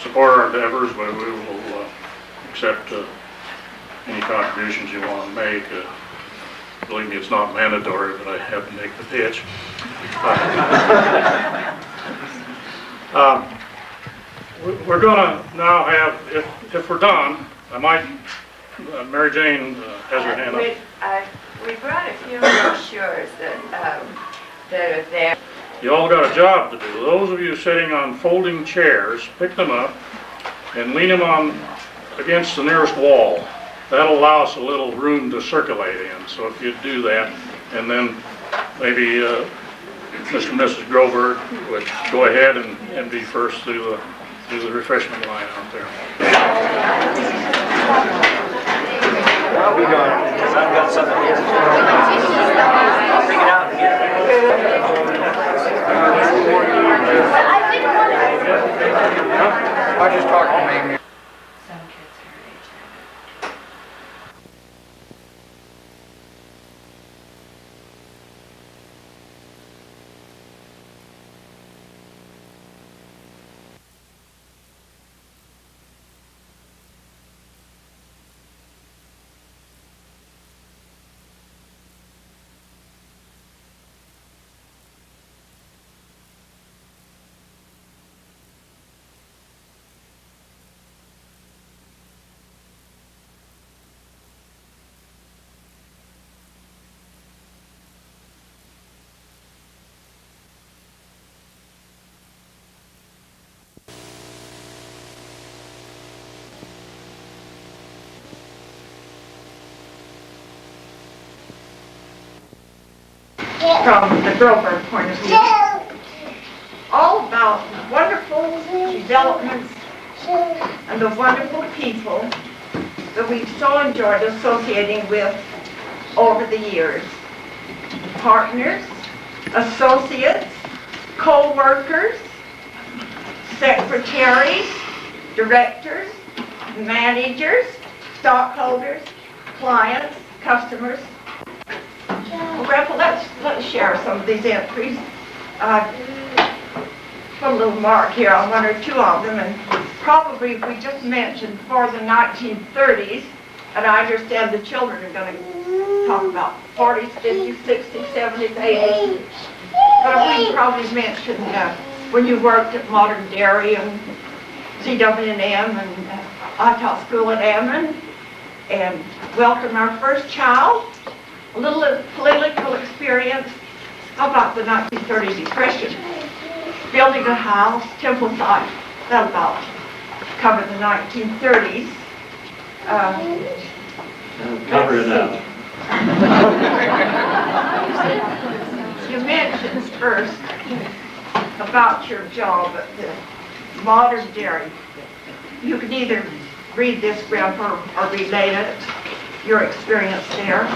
support our endeavors, but we will accept any contributions you want to make. Believe me, it's not mandatory, but I have to make the pitch. We're going to now have, if we're done, I might, Mary Jane has her hand up. We brought a few brochures that are there. You all got a job to do. Those of you sitting on folding chairs, pick them up and lean them on against the nearest wall. That'll allow us a little room to circulate in. So if you do that, and then maybe Mr. and Mrs. Groberg would go ahead and be first through the refreshment line out there. I'll be gone, because I've got something here. I'll bring it out and get it. I just talked to me. Some kids her age. From the Groberg point of view, all about wonderful developments and the wonderful people that we've so enjoyed associating with over the years. partners, associates, co-workers, secretaries, directors, managers, stockholders, clients, customers. Well, Grandpa, let's share some of these entries. Put a little mark here on one or two of them, and probably if we just mentioned for the 1930s, and I understand the children are going to talk about 40s, 50s, 60s, 70s, 80s, but we probably mentioned when you worked at Modern Dairy and CW&M and I taught school at Ammon, and welcomed our first child, a little political experience. How about the 1930 Depression? Building a house, Temple site, that about covered the 1930s. Cover it up. You mentioned first about your job at the Modern Dairy. You can either read this, Grandpa, or relate it, your experience there.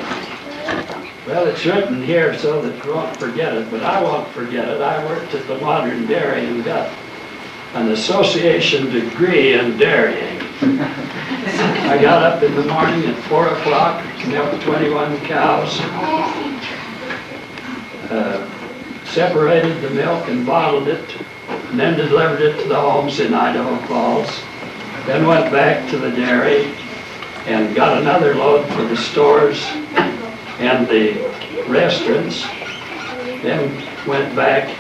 Well, it's written here so that you won't forget it, but I won't forget it. I worked at the Modern Dairy and got an association degree in dairying. I got up in the morning at 4 o'clock, milked 21 cows, separated the milk and bottled it, and then delivered it to the homes in Idaho Falls. Then went back to the dairy and got another load for the stores and the restaurants. Then went back,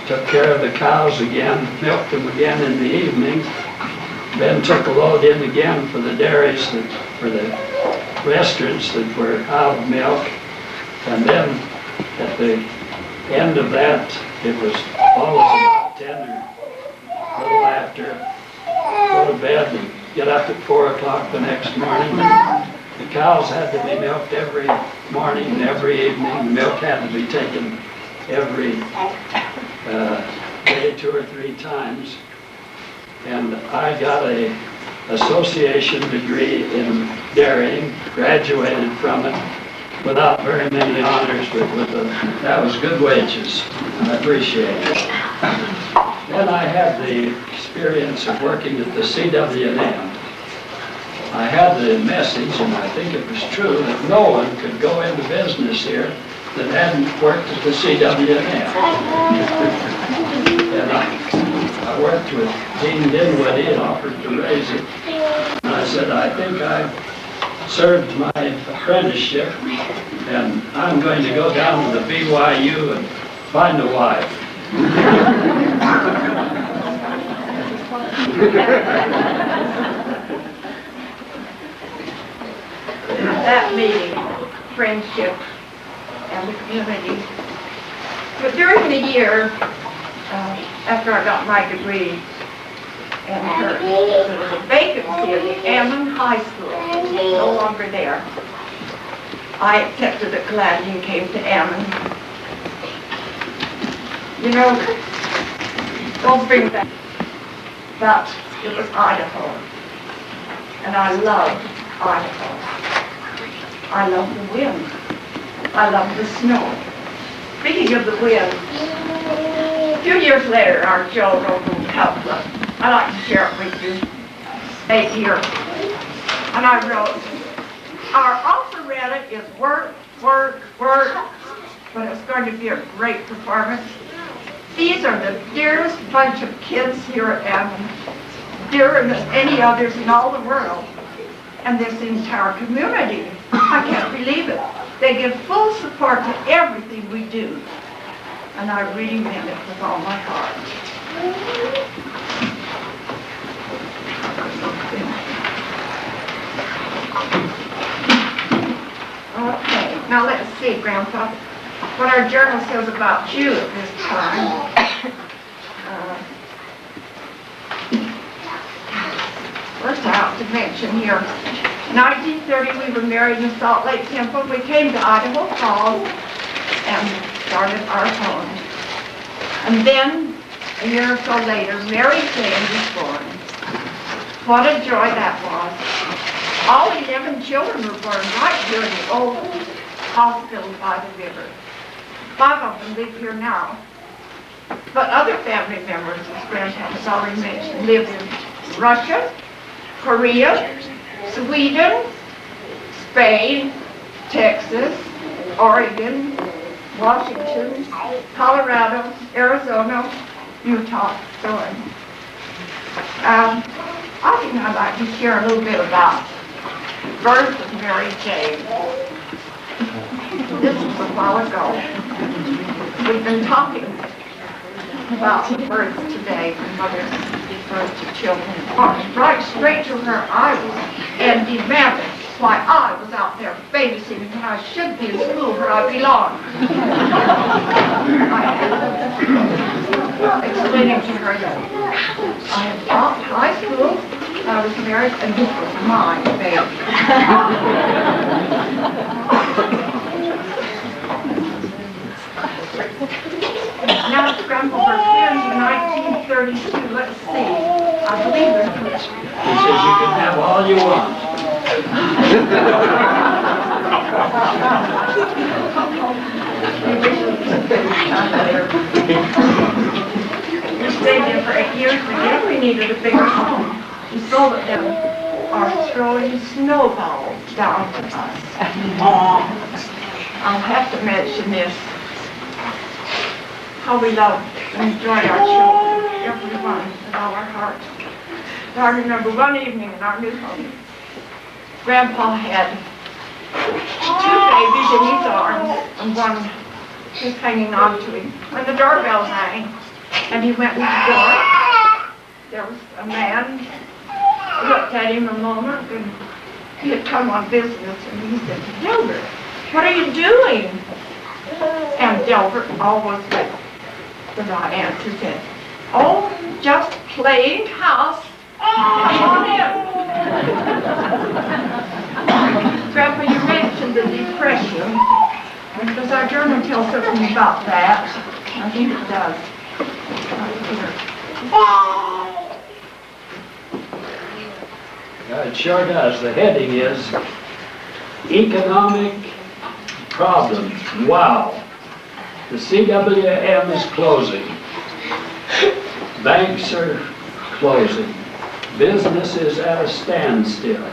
took care of the cows again, milked them again in the evening. Then took a load in again for the dairies, for the restaurants that were out of milk. And then at the end of that, it was always about 10 or a little after, go to bed and get up at 4 o'clock the next morning. The cows had to be milked every morning and every evening. The milk had to be taken every day 2 or 3 times. And I got an association degree in dairying, graduated from it without very many honors, but that was good wages. I appreciate it. Then I had the experience of working at the CW&M. I had the message, and I think it was true, that no one could go into business here that hadn't worked at the CW&M. And I worked with Dean Dinwiddie and offered to raise it. And I said, I think I've served my apprenticeship, and I'm going to go down to the BYU and find a wife. That meeting, friendship, and the community. But during the year, after I got my degree, and there was a vacancy at the Ammon High School, no longer there. I accepted it gladly and came to Ammon. You know, don't bring back, but it was Idaho, and I loved Idaho. I love the wind. I love the snow. Speaking of the wind, a few years later, our Joe wrote a little couplet. I like to share it with you. Right here. And I wrote, our operetta is work, work, work, but it's going to be a great performance. These are the dearest bunch of kids here at Ammon, dearer than any others in all the world. And this entire community, I can't believe it. They give full support to everything we do. And I really mean it with all my heart. Okay, now let's see, Grandpa, what our journal says about you at this time. First I have to mention here, 1930 we were married in Salt Lake Temple. We came to Idaho Falls and started our home. And then, a year or so later, Mary Jane was born. What a joy that was. All 11 children were born right here in the old hospital by the river. 5 of them live here now. But other family members, as Grandpa has already mentioned, live in Russia, Korea, Sweden, Spain, Texas, Oregon, Washington, Colorado, Arizona, Utah, so on. I think I'd like to share a little bit about birth of Mary Jane. This was a while ago. We've been talking about births today, when mothers give birth to children. Walked right straight to her eyes and demanded why I was out there babysitting when I should be in school where I belong. Explaining to her that I had taught high school, I was married, and this was my baby. Now it's Grandpa was born in 1932. Let's see. I believe it. He says you can have all you want. We stayed there for 8 years, but then we needed a bigger home. We sold it and are throwing snowballs down to us. I'll have to mention this. How we love and enjoy our children, everyone, with all our hearts. I remember one evening in our new home, Grandpa had 2 babies in his arms, and one was hanging on to him. When the doorbell rang, and he went to the door, there was a man, looked at him a moment, and he had come on business, and he said, "Delbert, what are you doing?" And Delbert, always with the right answer, said, "Oh, just playing house. Come on in." Grandpa, you mentioned the Depression. Does our journal tell something about that? I think it does. It sure does. The heading is Economic Problems. Wow. The CWM is closing. Banks are closing. Business is at a standstill.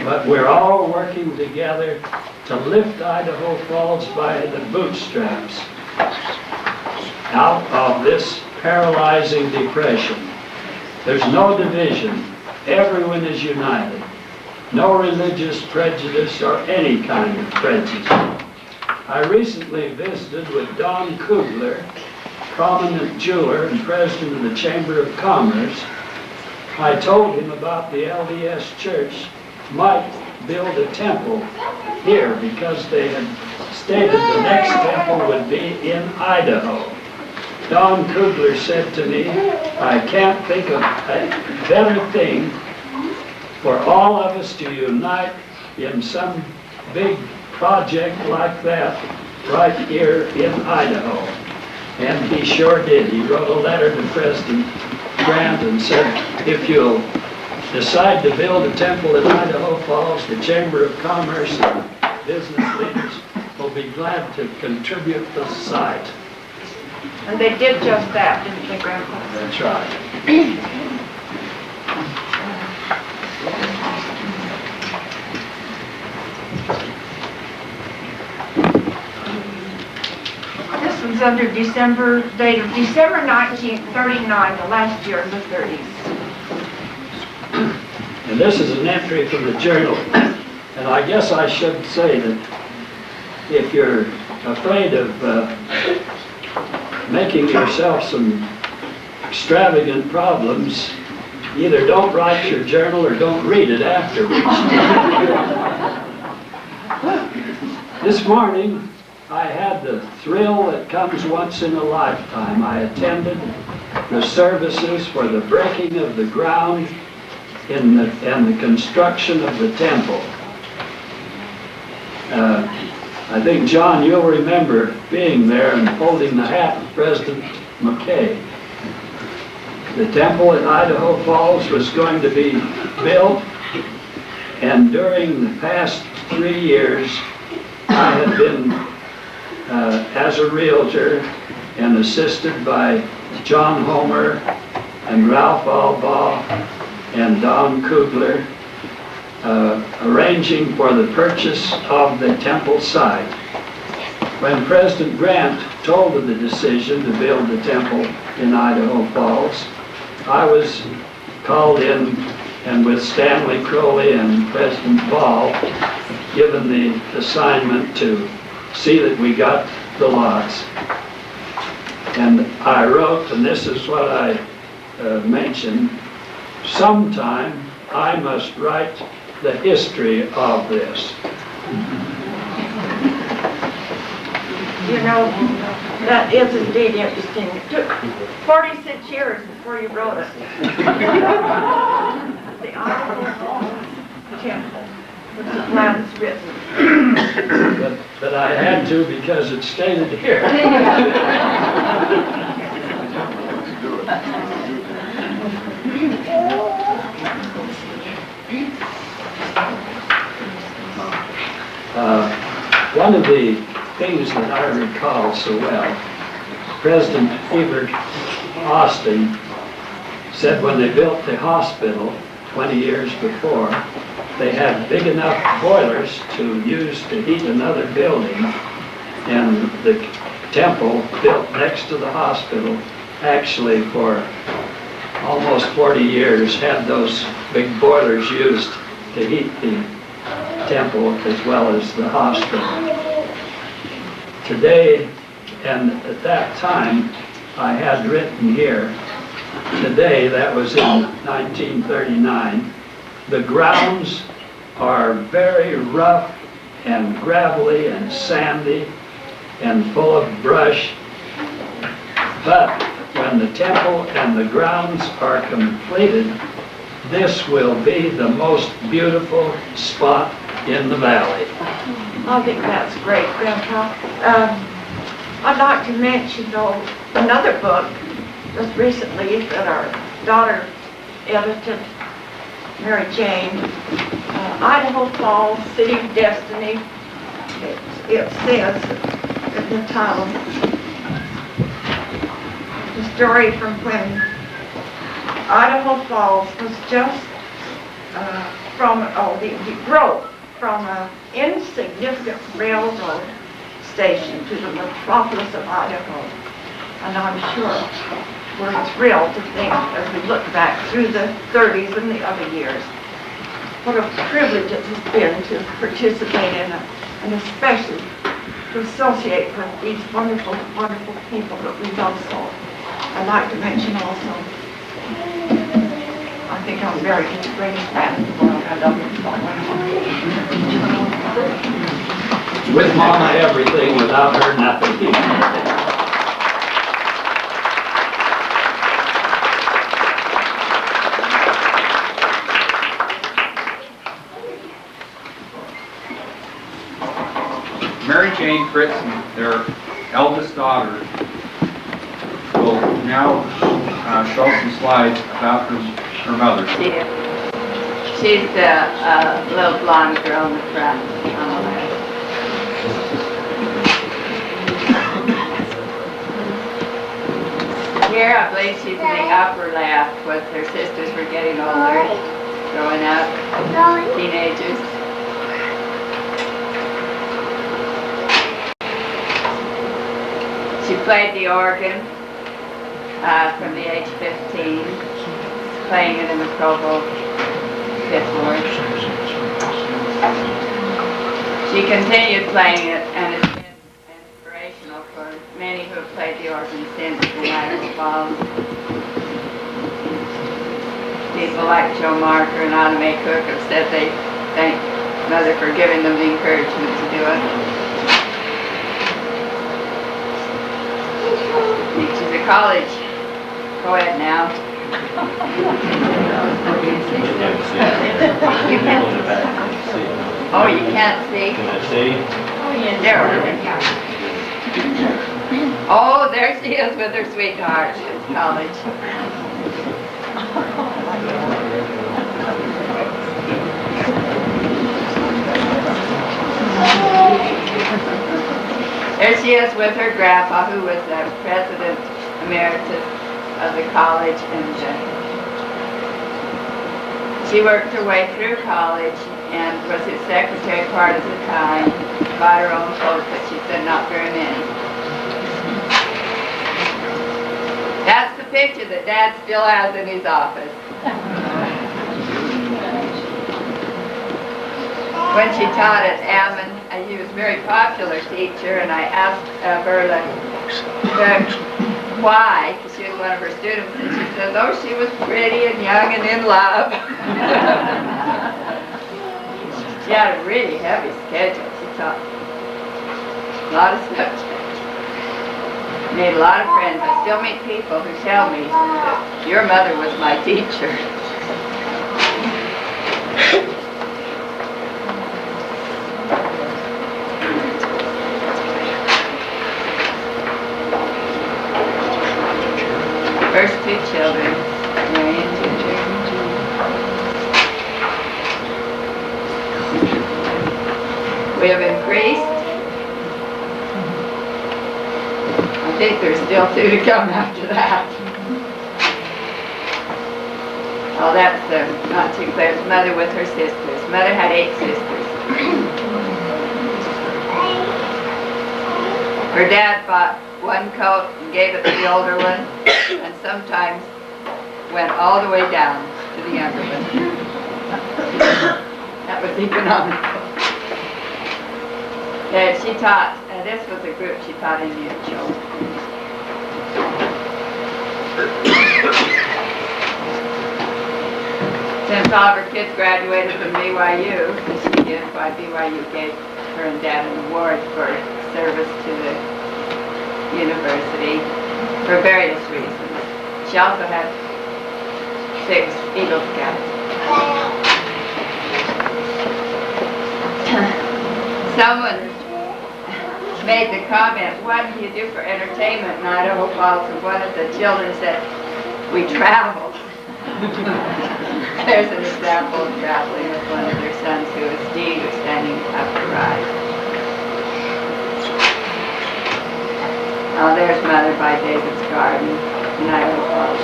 But we're all working together to lift Idaho Falls by the bootstraps out of this paralyzing depression. There's no division. Everyone is united. No religious prejudice or any kind of prejudice. I recently visited with Don Kugler, prominent jeweler and president of the Chamber of Commerce. I told him about the LDS Church might build a temple here because they had stated the next temple would be in Idaho. Don Kugler said to me, "I can't think of a better thing for all of us to unite in some big project like that right here in Idaho." And he sure did. He wrote a letter to President Grant and said, "If you'll decide to build a temple in Idaho Falls, the Chamber of Commerce and business leaders will be glad to contribute the site." And they did just that, didn't they, Grandpa? That's right. This was under date of December 1939, the last year of the 30s. And this is an entry from the journal. And I guess I should say that if you're afraid of making yourself some extravagant problems, either don't write your journal or don't read it afterwards. This morning, I had the thrill that comes once in a lifetime. I attended the services for the breaking of the ground and the construction of the temple. I think, John, you'll remember being there and holding the hat of President McKay. The temple at Idaho Falls was going to be built, and during the past 3 years, I had been as a realtor and assisted by John Homer and Ralph Albaugh and Don Kugler, arranging for the purchase of the temple site. When President Grant told of the decision to build the temple in Idaho Falls, I was called in, and with Stanley Crowley and President Ball, given the assignment to see that we got the lots. And I wrote, and this is what I mentioned, sometime I must write the history of this. You know, that is indeed interesting. It took 46 years before you wrote it. The Idaho Temple, with the plans written. But I had to because it's stated here. One of the things that I recall so well, President Everett Austin said when they built the hospital 20 years before, they had big enough boilers to use to heat another building, and the temple built next to the hospital actually for almost 40 years had those big boilers used to heat the temple as well as the hospital. Today, and at that time, I had written here, today, that was in 1939, the grounds are very rough and gravelly and sandy and full of brush, but when the temple and the grounds are completed, this will be the most beautiful spot in the valley. I think that's great, Grandpa. I'd like to mention, though, another book just recently that our daughter edited, Mary Jane, Idaho Falls, City of Destiny. It says in the title, the story from when Idaho Falls was just the growth from an insignificant railroad station to the metropolis of Idaho. And I'm sure we're thrilled to think, as we look back through the 30s and the other years, what a privilege it has been to participate in it, and especially to associate with these wonderful, wonderful people that we love so. I'd like to mention also, I think I'm America's greatest fan in the world. I love him so much. With Mama everything, without her nothing. Mary Jane Fritzen, their eldest daughter, will now show some slides about her mother. She's the little blonde girl in the front on the left. Here, I believe she's in the upper left with her sisters were getting older, growing up, teenagers. She played the organ from the age of 15, playing it in the Provo Fifth Ward. She continued playing it, and it's been inspirational for many who have played the organ since in Idaho Falls. People like Joe Marker and Anna Mae Cook have said they thank Mother for giving them the encouragement to do it. She's a college co-ed now. Oh, you can't see? Can I see? Oh, there she is with her sweetheart at college. There she is with her grandpa, who was the president emeritus of the college, and she worked her way through college and was his secretary part of the time. Got her own clothes, but she said not very many. That's the picture that Dad still has in his office. When she taught at Ammon, he was a very popular teacher, and I asked her why, because she was one of her students, and she said, oh, she was pretty and young and in love. She had a really heavy schedule. She taught a lot of subjects. Made a lot of friends. I still meet people who tell me that your mother was my teacher. First two children, Mary and Ginger. We have increased. I think there's still two to come after that. Oh, that's not too clear. It's Mother with her sisters. Mother had 8 sisters. Her dad bought one coat and gave it to the older one, and sometimes went all the way down to the younger one. That was economical. Yeah, she taught, this was a group she taught Indian children. Since all of her kids graduated from BYU, she did, why BYU gave her and Dad an award for service to the university for various reasons. She also had 6 Eagle Scouts. Someone made the comment, what do you do for entertainment in Idaho Falls? And one of the children said, we travel. There's an example of traveling with one of their sons who is Steve, who's standing up to ride. Oh, there's Mother by David's Garden in Idaho Falls.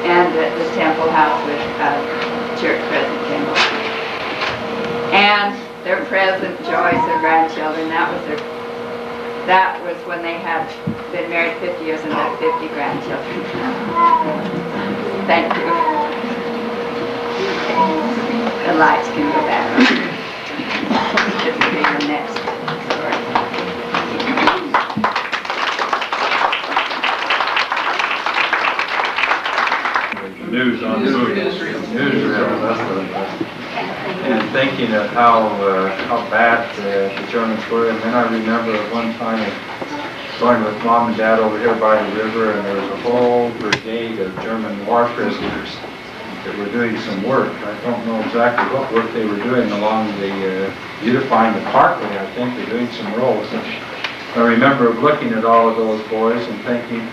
And the Temple House with Church President Kimball. And their present Joyce, their grandchildren, that was when they had been married 50 years and had 50 grandchildren. Thank you. The lights can go back. This will be the next story. News on food. Newsreel, that's what it was. And thinking of how bad the Germans were. And then I remember one time going with Mom and Dad over here by the river, and there was a whole brigade of German war prisoners that were doing some work. I don't know exactly what work they were doing along the beautifying the parkway. I think they're doing some roads. And I remember looking at all of those boys and thinking,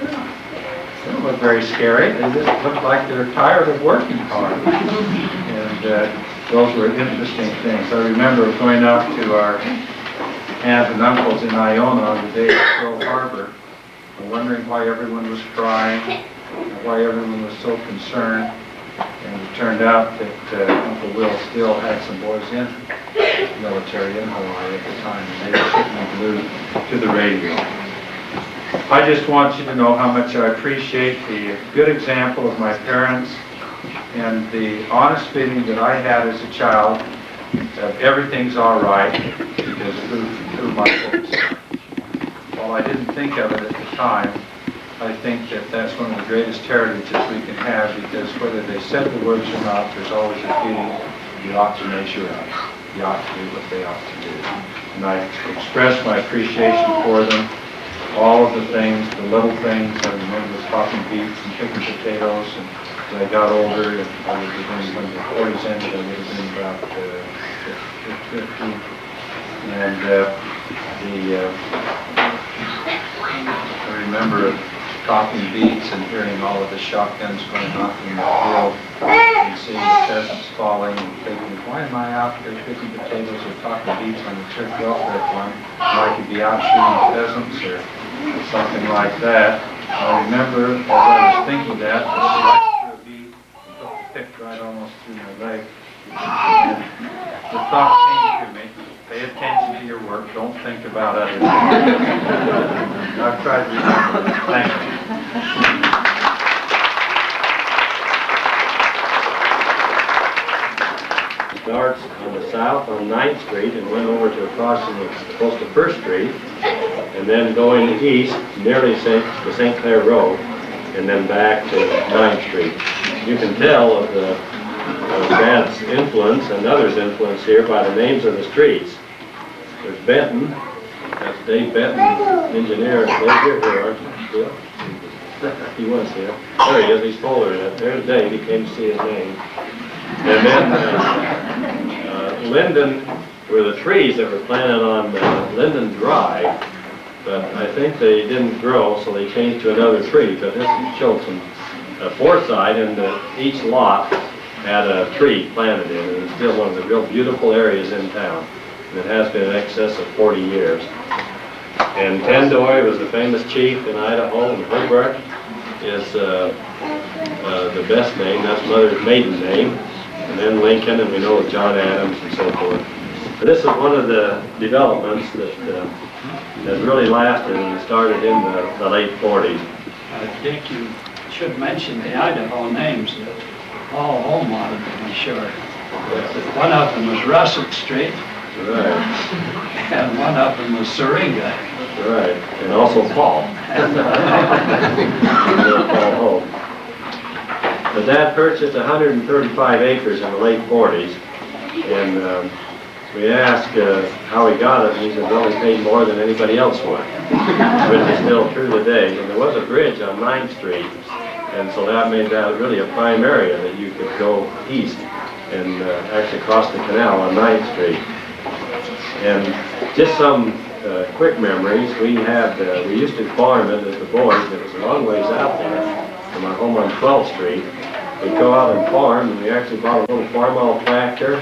they don't look very scary. They just look like they're tired of working hard. And those were interesting things. I remember going up to our aunt and uncles in Iona on the day of Pearl Harbor, and wondering why everyone was crying, and why everyone was so concerned. And it turned out that Uncle Will still had some boys in the military in Hawaii at the time, and they were certainly glued to the radio. I just want you to know how much I appreciate the good example of my parents and the honest feeling that I had as a child that everything's all right because of who my folks are. While I didn't think of it at the time, I think that that's one of the greatest heritages we can have, because whether they said the words or not, there's always a feeling you ought to measure up. You ought to do what they ought to do. And I express my appreciation for them. All of the things, the little things. I remember chopping beets and picking potatoes, and as I got older, and I was doing, when the 40s ended, I would have been about 50. And I remember chopping beets and hearing all of the shotguns going off in the field in seeing the pheasants falling and thinking, why am I out here picking potatoes or talking beets on the church welfare fund? I could be out shooting pheasants or something like that. I remember as I was thinking that, I sliced through a bee and took the pick right almost through my leg. And the thought came to me, pay attention to your work, don't think about other things. I've tried to remember that. Thank you. Starts on the south on 9th Street and went over to approximately close to 1st Street, and then going east nearly to St. Clair Road, and then back to 9th Street. You can tell of Dad's influence and others' influence here by the names of the streets. There's Benton, that's Dave Benton, engineer. Dave, you're here, aren't you? Yeah. He was here. There he is, he's fuller in it. There's Dave, he came to see his name. And then Linden were the trees that were planted on Linden Drive, but I think they didn't grow, so they changed to another tree. But this showed some foresight, and each lot had a tree planted in it. It's still one of the real beautiful areas in town, and it has been in excess of 40 years. And Pendoy was a famous chief in Idaho, and Groberg is the best name. That's Mother's maiden name. And then Lincoln, and we know John Adams and so forth. But this is one of the developments that has really lasted and started in the late 40s. Dick, you should mention the Idaho names that all home wanted to be sure. One of them was Russet Street. Right. And one of them was Syringa. Right. And also Paul. Paul Hope. But Dad purchased 135 acres in the late 40s, and we asked how he got it, and he said, well, he paid more than anybody else would, which is still true today. And there was a bridge on 9th Street, and so that made that really a prime area that you could go east and actually cross the canal on 9th Street. And just some quick memories. We used to farm it as the boys. It was a long ways out there from our home on 12th Street. We'd go out and farm, and we actually bought a little farm-out tractor,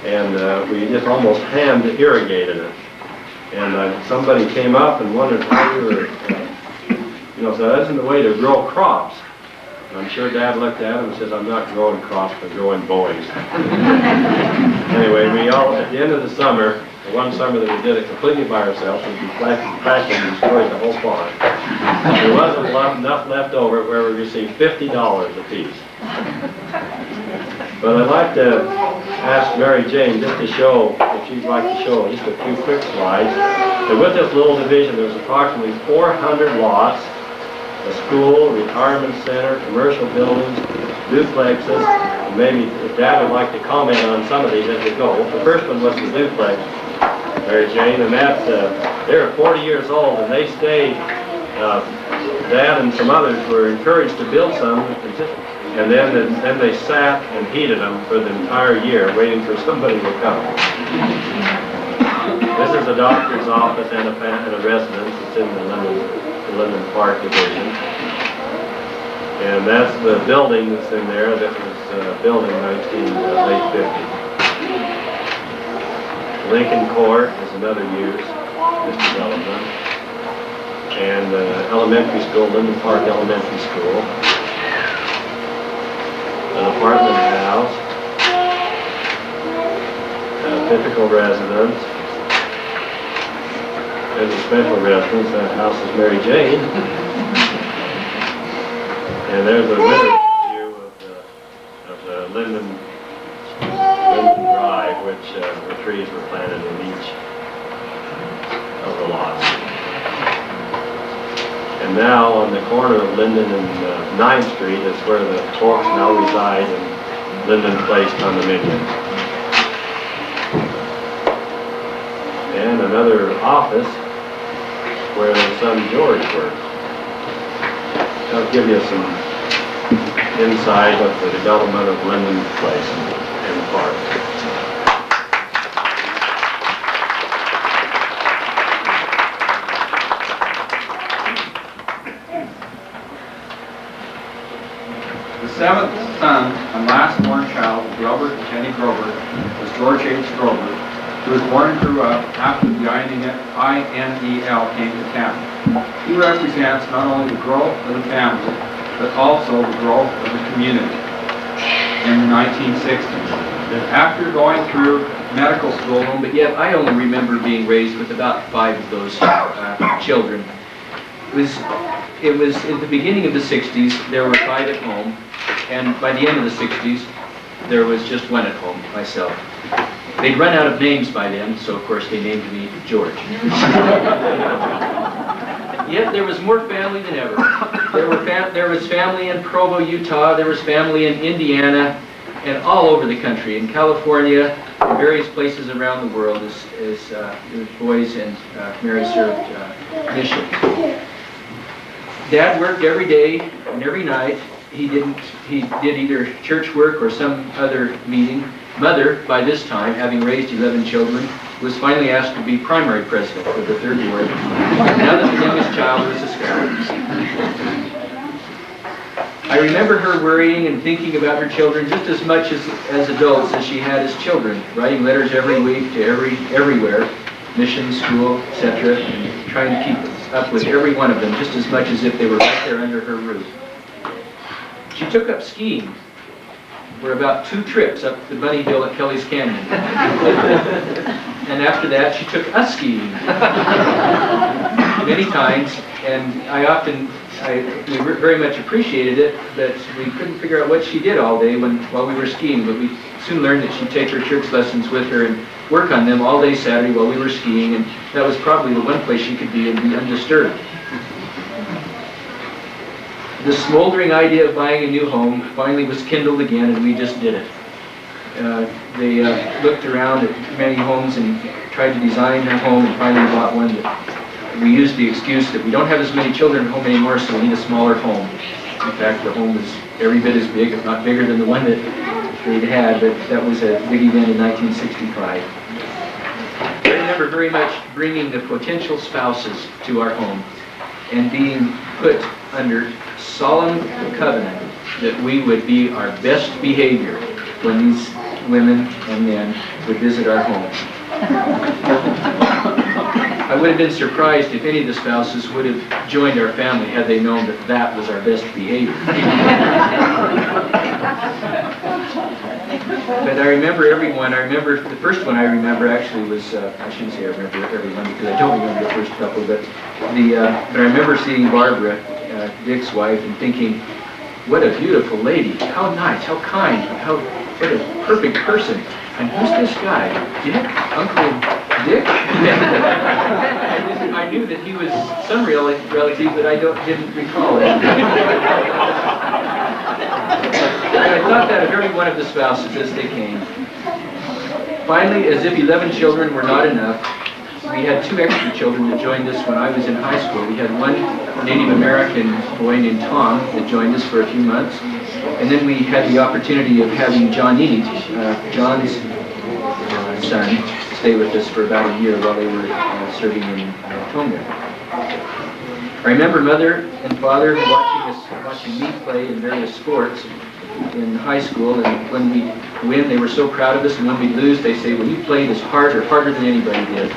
and we just almost hand irrigated it. And somebody came up and wondered how we were, so that isn't the way to grow crops. And I'm sure Dad looked at him and says, I'm not growing crops, but growing boys. Anyway, at the end of the summer, the one summer that we did it completely by ourselves, we'd be packing and destroyed the whole farm. There wasn't enough left over where we received $50 a piece. But I'd like to ask Mary Jane just to show, if she'd like to show just a few quick slides, that with this little division there was approximately 400 lots, a school, retirement center, commercial buildings, duplexes, and maybe if Dad would like to comment on some of these as we go. The first one was the duplex, Mary Jane, and that they were 40 years old and they stayed. Dad and some others were encouraged to build some, and then they sat and heated them for the entire year, waiting for somebody to come. This is a doctor's office and a residence. It's in the Linden Park division, and that's the building that's in there that was built in late 50s. Lincoln Court is another use, this development. And elementary school, Linden Park Elementary School. An apartment house. A typical residence. There's a special residence. That house is Mary Jane. And there's a winter view of the Linden Drive, which the trees were planted in each of the lots. And now on the corner of Linden and 9th Street is where the folks now reside in Linden Place condominium. And another office where their son George works. I'll give you some insight of the development of Linden Place and the park. The seventh son and last born George H. Groberg, who was born and grew up after the INEL came to town. He represents not only the growth of the family, but also the growth of the community in the 1960s. After going through medical school, But yet, I only remember being raised with about 5 of those children. It was at the beginning of the 60s, there were 5 at home, and by the end of the 60s, there was just 1 at home, myself. They'd run out of names by then, so of course they named me George. Yet there was more family than ever. There was family in Provo, Utah, there was family in Indiana, and all over the country, in California, in various places around the world, as boys and Mary served mission. Dad worked every day and every night. He did either church work or some other meeting. Mother, by this time, having raised 11 children, was finally asked to be primary president for the 3rd ward, now that the youngest child was a scout. I remember her worrying and thinking about her children just as much as adults as she had as children, writing letters every week to everywhere, mission, school, etc., and trying to keep up with every one of them just as much as if they were right there under her roof. She took up skiing for about 2 trips up the bunny hill at Kelly's Canyon. And after that, she took us skiing many times, and we very much appreciated it, but we couldn't figure out what she did all day while we were skiing, but we soon learned that she'd take her church lessons with her and work on them all day Saturday while we were skiing, and that was probably the one place she could be and be undisturbed. The smoldering idea of buying a new home finally was kindled again, and we just did it. They looked around at many homes and tried to design their home, and finally bought one that we used the excuse that we don't have as many children at home anymore, so we need a smaller home. In fact, the home was every bit as big, if not bigger than the one that they'd had, but that was a big event in 1965. I remember very much bringing the potential spouses to our home and being put under solemn covenant that we would be our best behavior when these women and men would visit our home. I would have been surprised if any of the spouses would have joined our family had they known that that was our best behavior. But I remember everyone. I remember the first one I remember actually was, I shouldn't say I remember everyone because I don't remember the first couple, but I remember seeing Barbara, Dick's wife, and thinking, what a beautiful lady, how nice, how kind, what a perfect person. And who's this guy? Dick? Uncle Dick? I knew that he was some relative, but I didn't recall it. I thought that of every one of the spouses as they came. Finally, as if 11 children were not enough, we had 2 extra children that joined us when I was in high school. We had one Native American boy named Tom that joined us for a few months. And then we had the opportunity of having John's son, stay with us for about a year while they were serving in Tonga. I remember Mother and Father watching me play in various sports in high school, and when we win, they were so proud of us, and when we lose, they say, well, you played as hard or harder than anybody did.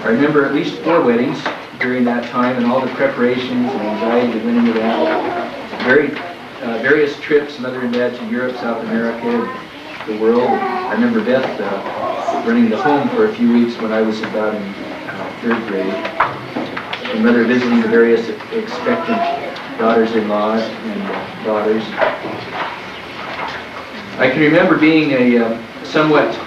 I remember at least 4 weddings during that time, and all the preparations and anxiety that went into that. Various trips, Mother and Dad, to Europe, South America, the world. I remember Beth running the home for a few weeks when I was about in 3rd grade. And Mother visiting the various expectant daughters-in-law and daughters. I can remember being a somewhat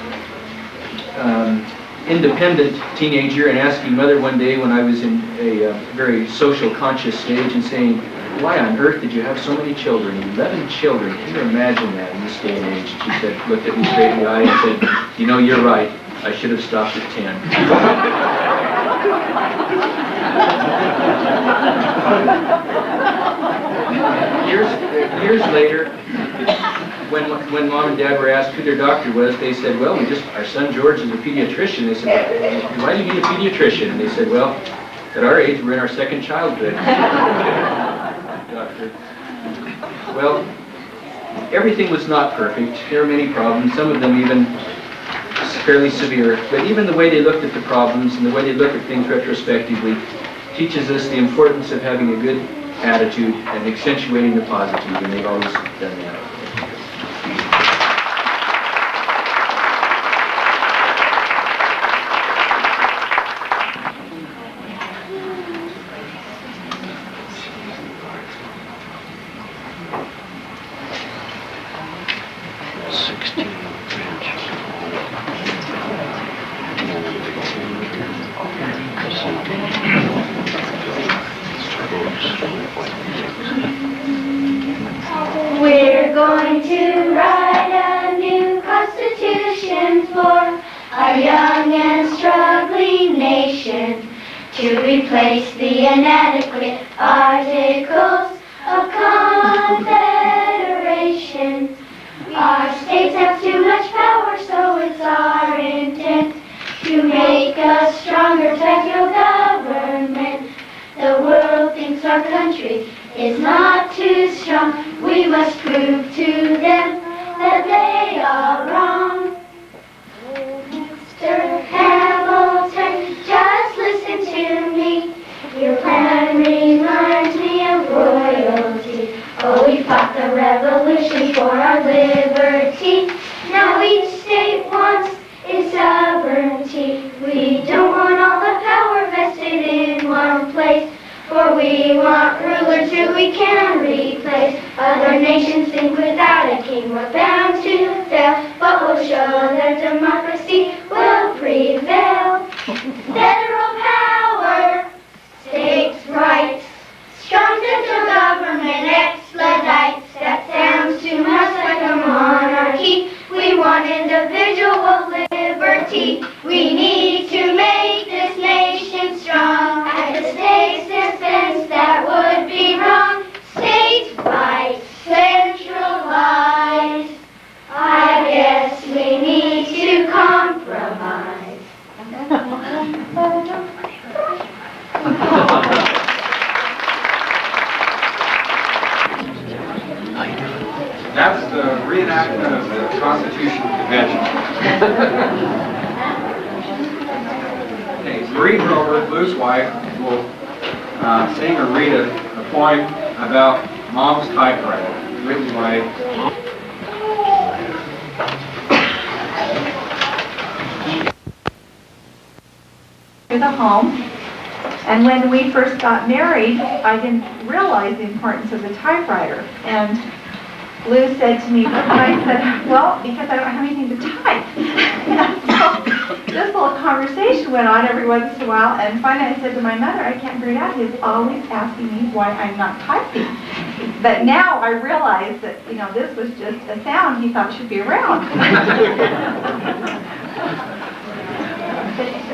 independent teenager and asking Mother one day when I was in a very social conscious stage and saying, why on earth did you have so many children? 11 children. Can you imagine that in this day and age? She said, looked at me straight in the eye and said, you know, you're right. I should have stopped at 10. Years later, when Mom and Dad were asked who their doctor was, they said, well, our son George is a pediatrician. They said, why do you need a pediatrician? And they said, well, at our age, we're in our 2nd childhood. Doctor. Well, everything was not perfect. There were many problems, some of them even fairly severe. But even the way they looked at the problems and the way they look at things retrospectively teaches us the importance of having a good attitude and accentuating the positive, and they've always done that. We're going to write a new constitution for our young and struggling nation, to replace the inadequate articles of confederation. Our states have too much power, so it's our intent to make us stronger federal government. The world thinks our country is not too strong. We must prove to them that they are wrong. Mr. Hamilton, just listen to me. Your plan reminds me of royalty. Oh, we fought the revolution for our liberty. Now each state wants its sovereignty. We don't want all the power vested in one place, for we want rulers who we can replace. Other nations think without a king we're bound to fail, but we'll show that democracy will prevail. Federal power, states' rights, strong central government expedites. That sounds too much like a monarchy. We want individual liberty. We need to make this nation strong. At the state's expense, that would be wrong. States' rights, centralized. I guess we need to compromise. That's the reenactment of the Constitution Convention. Okay, Marie Groberg, Blue's wife, will sing or read a poem about Mom's typewriter, written by the home. And when we first got married, I didn't realize the importance of the typewriter. And Lou said to me, and I said, well, because I don't have anything to type. So this little conversation went on every once in a while, and finally I said to my mother, I can't figure it out. He's always asking me why I'm not typing. But now I realize that, you know, this was just a sound he thought should be around.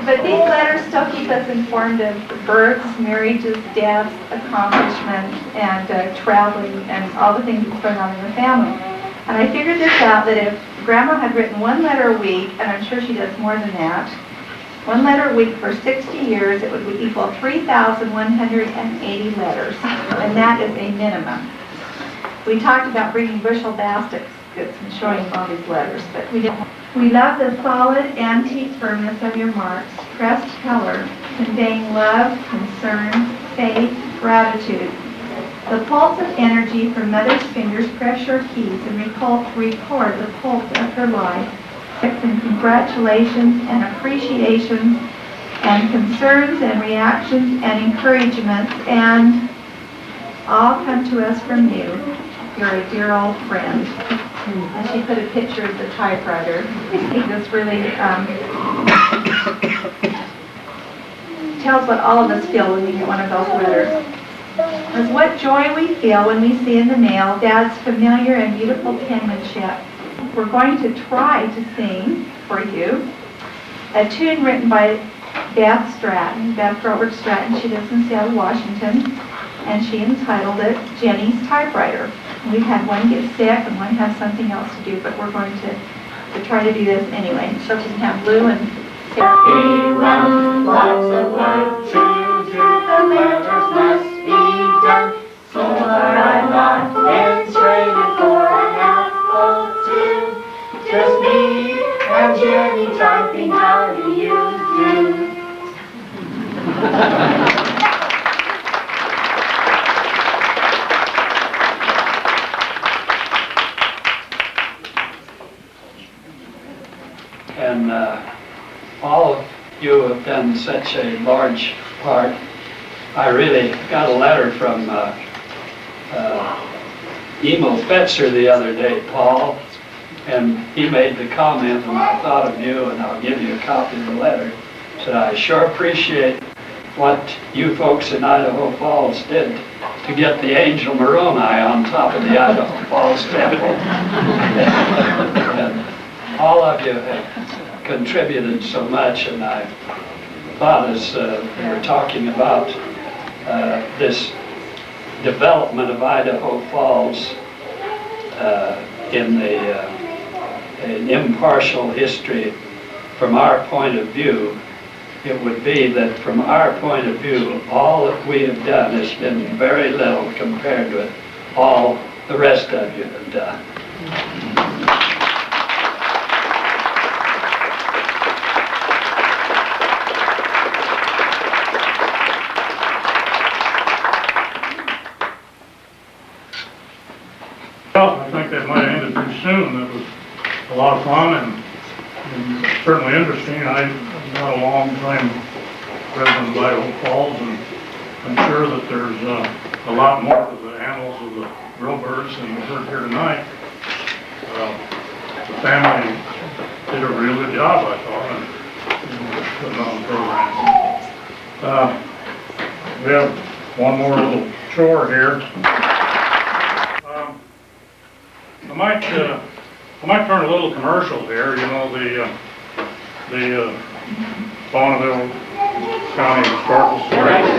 But these letters still keep us informed of births, marriages, deaths, accomplishments, and traveling, and all the things that's going on in the family. And I figured this out, that if Grandma had written one letter a week, and I'm sure she does more than that, one letter a week for 60 years, it would equal 3,180 letters, and that is a minimum. We talked about bringing bushel baskets and showing all these letters, but we didn't. We love the solid antique firmness of your marks, pressed color, conveying love, concern, faith, gratitude. The pulse of energy from Mother's fingers press your keys and record the pulse of her life. And congratulations and appreciations and concerns and reactions and encouragements, and all come to us from you. You're a dear old friend. And she put a picture of the typewriter. I think this really tells what all of us feel when we get one of those letters. It's what joy we feel when we see in the mail Dad's familiar and beautiful penmanship. We're going to try to sing for you a tune written by Beth Groberg Stratton. She lives in Seattle, Washington, and she entitled it Jennie's Typewriter. We've had one get sick and one has something else to do, but we're going to try to do this anyway. So we can have Lou and Sarah. Lots of work to do, the letters must be done. So I'm not menstruated for an hour. Jennie jumping, how do you do? And all of you have done such a large part. I really got a letter from Emo Fetzer the other day, Paul, and he made the comment, and I thought of you, and I'll give you a copy of the letter. Said, I sure appreciate what you folks in Idaho Falls did to get the angel Moroni on top of the Idaho Falls Temple. And all of you have contributed so much, and I thought as we were talking about this development of Idaho Falls in an impartial history from our point of view, it would be that from our point of view, all that we have done has been very little compared with all the rest of you have done. Well, I think that might have ended too soon. It was a lot of fun and certainly interesting. I'm not a long-time resident of Idaho Falls, and I'm sure that there's a lot more to the annals of the Grobergs than we heard here tonight. The family did a real good job, I thought, in putting on the program. We have one more little chore here. I might turn a little commercial here. You know, the Bonneville County Historical Society